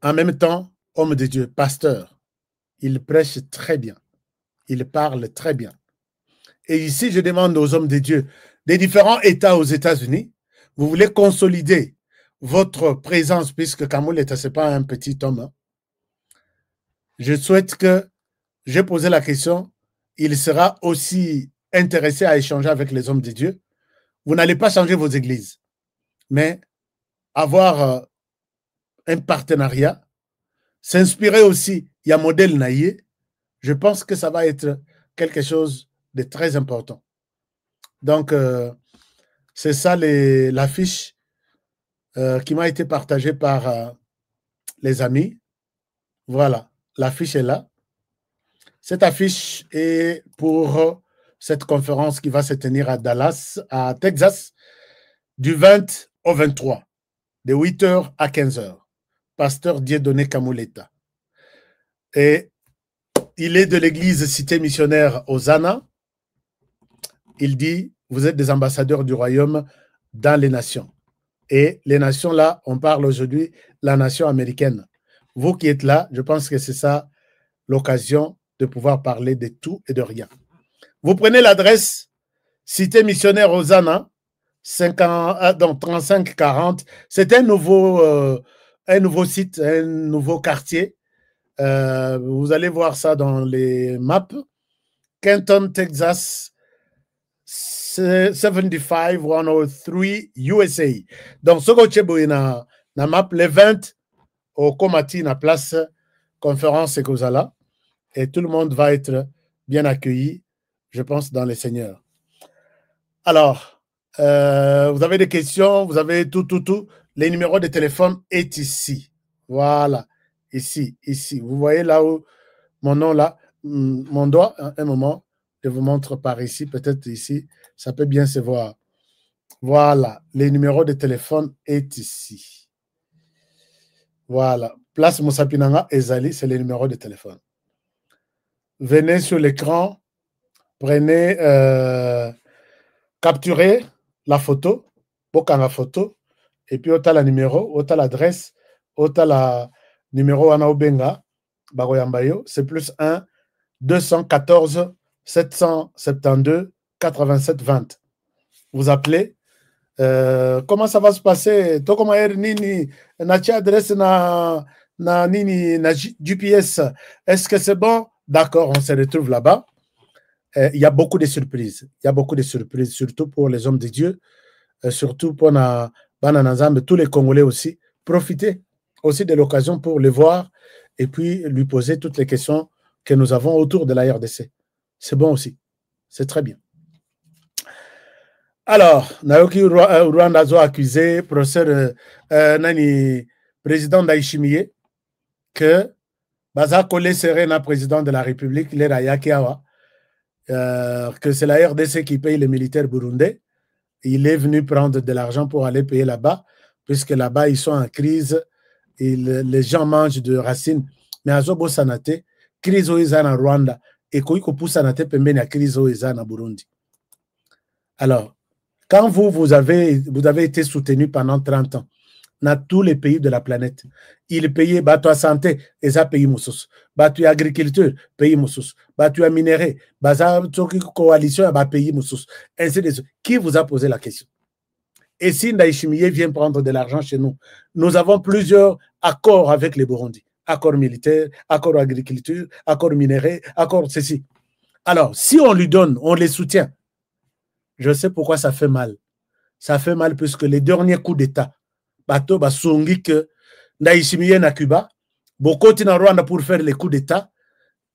En même temps, homme de Dieu, pasteur, il prêche très bien. Il parle très bien. Et ici, je demande aux hommes de Dieu des différents États aux États-Unis, vous voulez consolider votre présence, puisque Kamuleta, ce n'est pas un petit homme. Hein. Je souhaite que, j'ai posé la question, il sera aussi intéressé à échanger avec les hommes de Dieu. Vous n'allez pas changer vos églises, mais avoir un partenariat, s'inspirer aussi, il y a modèle Naïe, Je pense que ça va être quelque chose de très important. Donc, c'est ça l'affiche qui m'a été partagée par les amis. Voilà, l'affiche est là. Cette affiche est pour cette conférence qui va se tenir à Dallas, à Texas, du 20 au 23, de 8h à 15h. Pasteur Dieudonné Kamuleta. Et il est de l'église Cité Missionnaire Hosanna. Il dit, vous êtes des ambassadeurs du royaume dans les nations. Et les nations là, on parle aujourd'hui la nation américaine. Vous qui êtes là, je pense que c'est ça l'occasion de pouvoir parler de tout et de rien. Vous prenez l'adresse Cité Missionnaire Hosanna, 3540. C'est un nouveau site, un nouveau quartier. Vous allez voir ça dans les maps. Canton, Texas, 75103 USA. Donc, ce que vous avez dans la map, le 20 au Komati, na place conférence Ekozala. Et tout le monde va être bien accueilli, je pense, dans les seigneurs. Alors, vous avez des questions, vous avez tout. Les numéros de téléphone est ici. Voilà, ici. Vous voyez là où mon nom, là, mon doigt, un moment, je vous montre par ici, peut-être ici, ça peut bien se voir. Voilà, les numéros de téléphone est ici. Voilà, place Moussapinanga Ezali, c'est les numéros de téléphone. Venez sur l'écran, prenez, capturez la photo, la photo, et puis autant la numéro, autant l'adresse, autant la numéro Ana Obenga, Bagoyambayo, c'est plus 1 214 772 87 20. Vous appelez. Comment ça va se passer? To comment nini na adresse na nini na GPS. Est-ce que c'est bon? D'accord, on se retrouve là-bas. Il y a beaucoup de surprises. Il y a beaucoup de surprises, surtout pour les hommes de Dieu, surtout pour tous les Congolais aussi. Profitez aussi de l'occasion pour les voir et puis lui poser toutes les questions que nous avons autour de la RDC. C'est bon aussi. C'est très bien. Alors, Naoki Rwanda a accusé le professeur président Ndayishimiye que Baza Kole serait le président de la République, que c'est la RDC qui paye les militaires burundais. Il est venu prendre de l'argent pour aller payer là-bas, puisque là-bas, ils sont en crise. Les gens mangent de racines. Mais à Zobo Sanate, crise au en Rwanda, et Koiko Sanate pembeni à crise au en Burundi. Alors, quand vous avez été soutenu pendant 30 ans dans tous les pays de la planète, ils payaient bateau santé, et ça paye Moussous, bateau agriculture, paye Moussous, bateau minerai, bateau coalition, paye Moussous, ainsi de suite. Qui vous a posé la question? Et si Ndayishimiye vient prendre de l'argent chez nous, nous avons plusieurs accords avec les Burundis. Accord militaire, accord agriculture, accord minerai, accord ceci. Alors, si on lui donne, on les soutient, je sais pourquoi ça fait mal. Ça fait mal puisque les derniers coups d'État, bateau basongi que Ndayishimiye na Cuba, bokoti na Rwanda pour faire les coups d'État,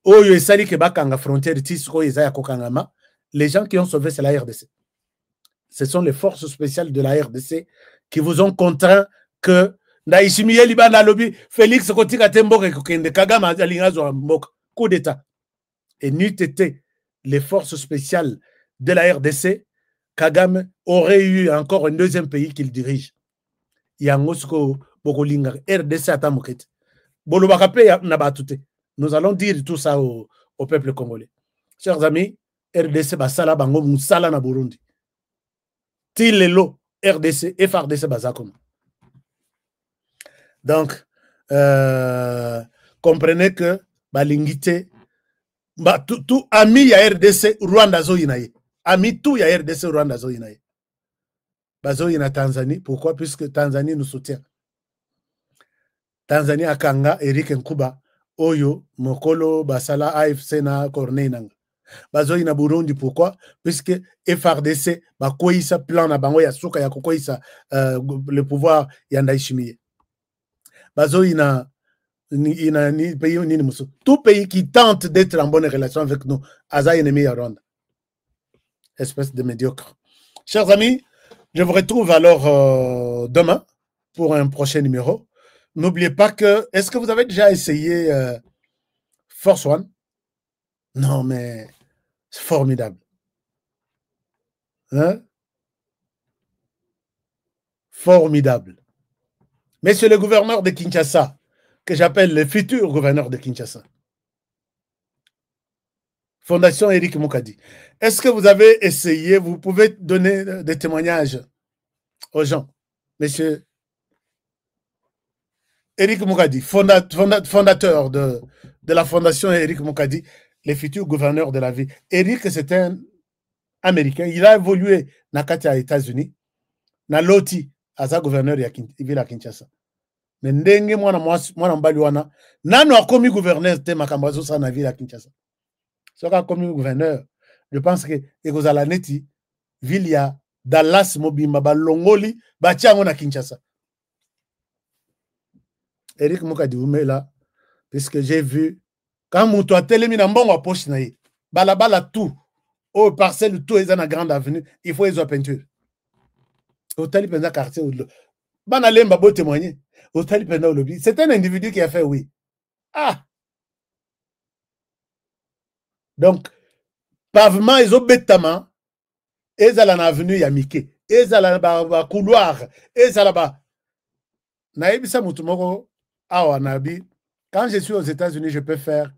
oyo esali ke bakanga frontière tisiko ezaya kokangama, les gens qui ont sauvé c'est la RDC. Ce sont les forces spéciales de la RDC qui vous ont contraint que Ndayishimiye libanda lobby Félix Kotika Temboke kokende Kagame alingazo mboka coup d'État. Et n'eût été les forces spéciales de la RDC, Kagame aurait eu encore un deuxième pays qu'il dirige. Yangosko Bokolinga, RDC Atamokete. Bolobakape Nabatute. Nous allons dire tout ça au peuple congolais. Chers amis, RDC Basala Bango Moussala na Burundi. Tilelo, RDC, FRDC Bazakom. Donc, comprenez que Balingite, tout ami ya RDC Rwanda zo inaye. Ami tout ya RDC Rwanda zo inaye. Bazo ina Tanzanie. Pourquoi? Puisque Tanzanie nous soutient. Tanzanie akanga Eric Nkuba Oyo Mokolo Basala AFC na Corneille nanga. Bazo ina Burundi. Pourquoi? Puisque FRDC bakoisa plan na bango ya suka ya kokoisa le pouvoir ya Ndayishimiye. Bazo ina ni pays ni musu. Tout pays qui tente d'être en bonne relation avec nous, Aza ennemi à Rwanda. Espèce de médiocre. Chers amis, je vous retrouve alors demain pour un prochain numéro. N'oubliez pas que, est-ce que vous avez déjà essayé Force One? Non, mais c'est formidable. Hein? Formidable. Monsieur le gouverneur de Kinshasa, que j'appelle le futur gouverneur de Kinshasa, Fondation Eric Moukadi, est-ce que vous avez essayé, vous pouvez donner des témoignages aux gens? Monsieur Eric Moukadi, fondateur de la Fondation Eric Moukadi, le futur gouverneur de la ville. Eric, c'est un Américain. Il a évolué dans les États-Unis. Na loti, asa gouverneur de la Kinshasa. Mais ndenge mwana mbali wana, nano a commis gouverneur te makambazo sa na ville à Kinshasa. So ka commis gouverneur, je pense que ekozala neti ville ya Dallas mobimba ba longoli ba tiango na Kinshasa. Eric Moukadi là, puisque j'ai vu quand Moutou a télémi na mbongo a poche na ye, balabala tout, au parcelle tout est dans la grande avenue, il faut les peinture. Au tali penda quartier ou bana lemba beau témoigner. Au tali penda au lobby. C'est un individu qui a fait oui. Ah. Donc pavement ils ont bêtement et à la avenue Yamike, et à la couloir, et à la bas. Naïbisa Moutoumoko awa nabi. Quand je suis aux États-Unis, je peux faire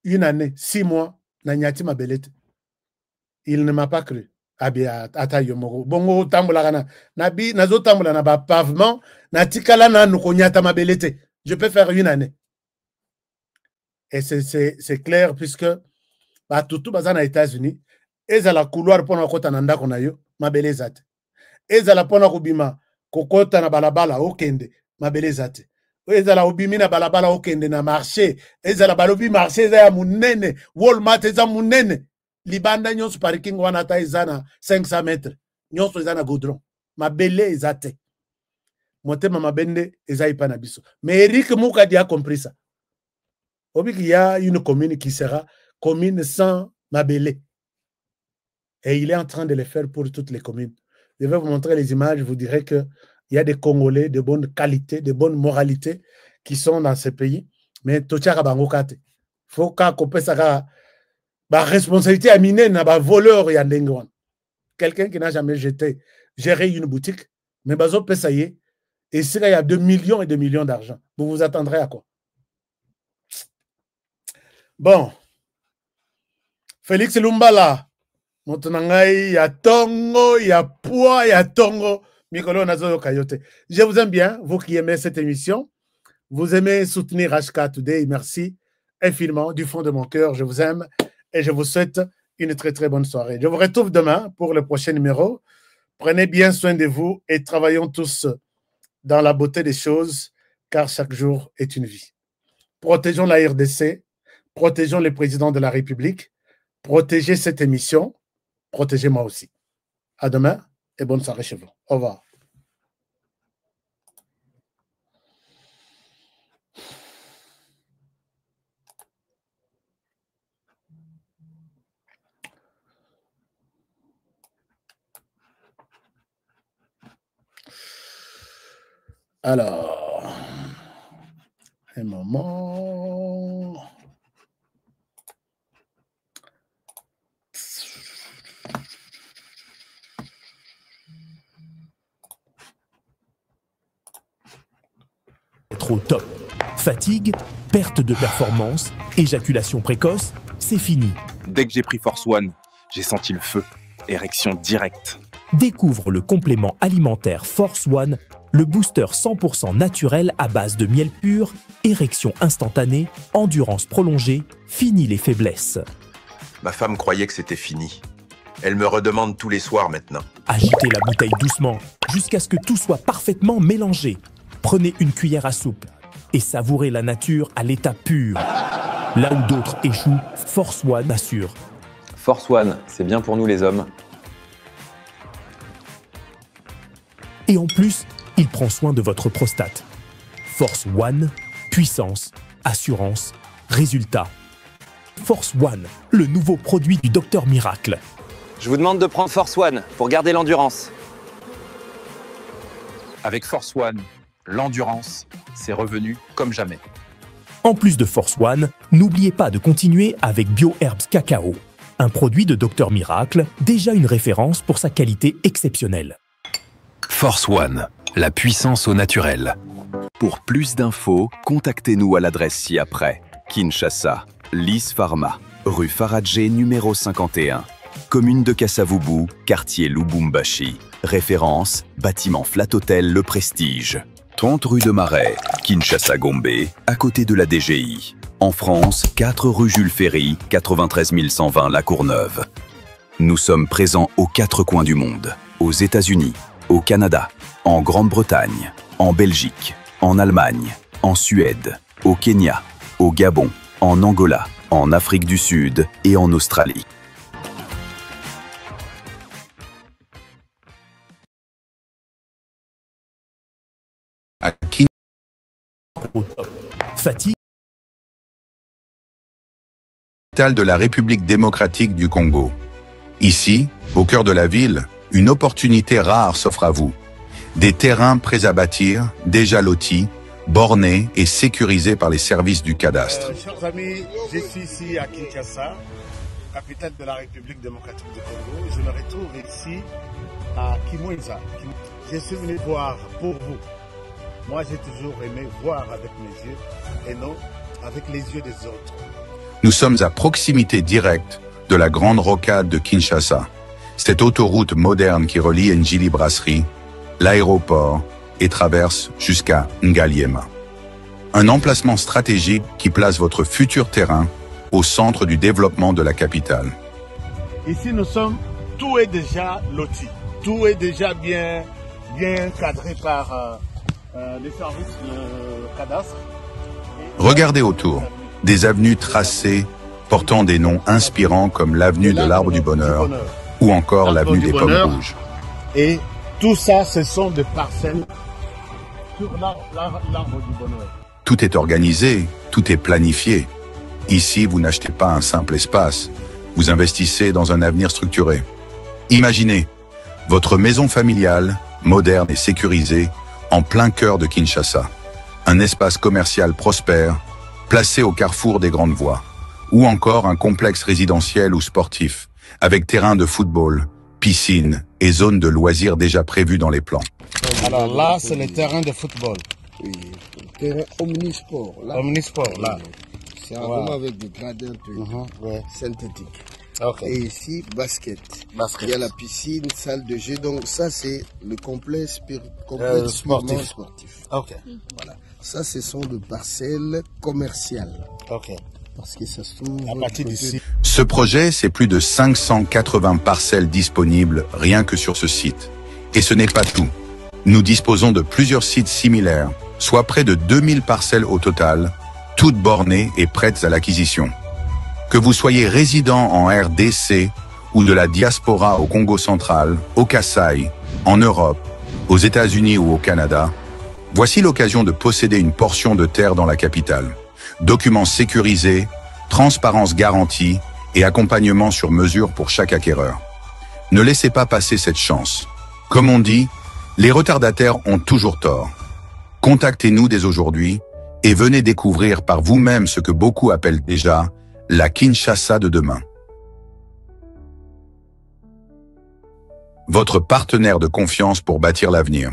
une année, 6 mois, na nyati mabelete. Il ne m'a pas cru. Bongo tambola kana nabi nazo tambola na ba pavement na tikala na nukonyata mabelete. Je peux faire une année. Et c'est clair puisque ba tutu bazana États-Unis eza la couloir pona kota na ndako na yo mabelezate. Eza la pona kubima kokota na balabala okende mabelezate. Eza la obimi na balabala okende na marché. Eza la balobi marché eza ya munene, Walmart eza munene. Libanda nyonso parking wana ata ezana 500 mètres. Nyonso ezana goudron. Mabele ezate. Motema mabende eza ipa na biso. Mais Eric Moukadi a compris ça. Obi qu'il y a une commune qui sera commune sans mabele. Et il est en train de le faire pour toutes les communes. Je vais vous montrer les images, je vous dirai qu'il y a des Congolais de bonne qualité, de bonne moralité qui sont dans ce pays. Mais Tochara Bangokate. Faut qu'à couper ça. La responsabilité à miner n'a pas voleur et en quelqu'un qui n'a jamais géré une boutique, mais bazo pesaye, et s'il y a 2 millions et 2 millions d'argent, vous vous attendrez à quoi? Bon, Félix Lumbala, Montanangai, il y a Tongo, il y a Poids, il y a Tongo, Mikolo Nazo Kayote. Je vous aime bien, vous qui aimez cette émission, vous aimez soutenir HK Today, merci infiniment du fond de mon cœur, je vous aime. Et je vous souhaite une très très bonne soirée. Je vous retrouve demain pour le prochain numéro. Prenez bien soin de vous et travaillons tous dans la beauté des choses, car chaque jour est une vie. Protégeons la RDC, protégeons les présidents de la République, protégez cette émission, protégez moi aussi. À demain et bonne soirée chez vous. Au revoir. Alors, un moment. Être au top. Fatigue, perte de performance, éjaculation précoce, c'est fini. Dès que j'ai pris Force One, j'ai senti le feu. Érection directe. Découvre le complément alimentaire Force One, le booster 100% naturel à base de miel pur, érection instantanée, endurance prolongée, fini les faiblesses. Ma femme croyait que c'était fini. Elle me redemande tous les soirs maintenant. Agitez la bouteille doucement, jusqu'à ce que tout soit parfaitement mélangé. Prenez une cuillère à soupe et savourez la nature à l'état pur. Là où d'autres échouent, Force One assure. Force One, c'est bien pour nous les hommes. Et en plus, il prend soin de votre prostate. Force One, Puissance, assurance, résultat. Force One, le nouveau produit du Docteur Miracle. Je vous demande de prendre Force One pour garder l'endurance. Avec Force One, l'endurance, c'est revenu comme jamais. En plus de Force One, n'oubliez pas de continuer avec BioHerbs Cacao, un produit de Docteur Miracle, déjà une référence pour sa qualité exceptionnelle. Force One, la puissance au naturel. Pour plus d'infos, contactez-nous à l'adresse ci-après. Kinshasa, Lys Pharma, rue Faradjé numéro 51. Commune de Kassavubu, quartier Lubumbashi. Référence, bâtiment Flat Hotel Le Prestige. 30 rue de Marais, Kinshasa Gombe, à côté de la DGI. En France, 4 rue Jules Ferry, 93 120 La Courneuve. Nous sommes présents aux 4 coins du monde. Aux États-Unis, au Canada, en Grande-Bretagne, en Belgique, en Allemagne, en Suède, au Kenya, au Gabon, en Angola, en Afrique du Sud et en Australie. Fatigue. De la République démocratique du Congo. Ici, au cœur de la ville, une opportunité rare s'offre à vous. Des terrains prêts à bâtir, déjà lotis, bornés et sécurisés par les services du cadastre. Chers amis, je suis ici à Kinshasa, capitale de la République démocratique du Congo. Je me retrouve ici à Kimweza. Je suis venu voir pour vous. Moi, j'ai toujours aimé voir avec mes yeux et non avec les yeux des autres. Nous sommes à proximité directe de la grande rocade de Kinshasa, cette autoroute moderne qui relie Njili Brasserie, l'aéroport et traverse jusqu'à Ngaliema. Un emplacement stratégique qui place votre futur terrain au centre du développement de la capitale. Ici, nous sommes, tout est déjà loti, tout est déjà bien cadré par les services de cadastre. Regardez autour, des avenues tracées portant des noms inspirants comme l'avenue de l'Arbre du Bonheur ou encore l'avenue des Pommes Rouges. Et tout ça, ce sont des parcelles sur l'Arbre du Bonheur. Tout est organisé, tout est planifié. Ici, vous n'achetez pas un simple espace, vous investissez dans un avenir structuré. Imaginez, votre maison familiale, moderne et sécurisée, en plein cœur de Kinshasa. Un espace commercial prospère, placé au carrefour des grandes voies. Ou encore un complexe résidentiel ou sportif, avec terrain de football, piscine et zone de loisirs déjà prévus dans les plans. Alors là, c'est le terrain de football. Oui, terrain omnisport. Là, omnisport, là. C'est vraiment avec des gradins synthétiques. Okay. Et ici, basket. Il y a la piscine, salle de jeu. Donc ça, c'est le complexe sportif. Okay. Voilà. Ça, ce sont des parcelles commerciales. Okay. Parce que ça se trouve à partir d'ici. Ce projet, c'est plus de 580 parcelles disponibles rien que sur ce site. Et ce n'est pas tout. Nous disposons de plusieurs sites similaires, soit près de 2000 parcelles au total, toutes bornées et prêtes à l'acquisition. Que vous soyez résident en RDC ou de la diaspora au Congo central, au Kasaï, en Europe, aux États-Unis ou au Canada, voici l'occasion de posséder une portion de terre dans la capitale. Documents sécurisés, transparence garantie et accompagnement sur mesure pour chaque acquéreur. Ne laissez pas passer cette chance. Comme on dit, les retardataires ont toujours tort. Contactez-nous dès aujourd'hui et venez découvrir par vous-même ce que beaucoup appellent déjà la Kinshasa de demain. Votre partenaire de confiance pour bâtir l'avenir.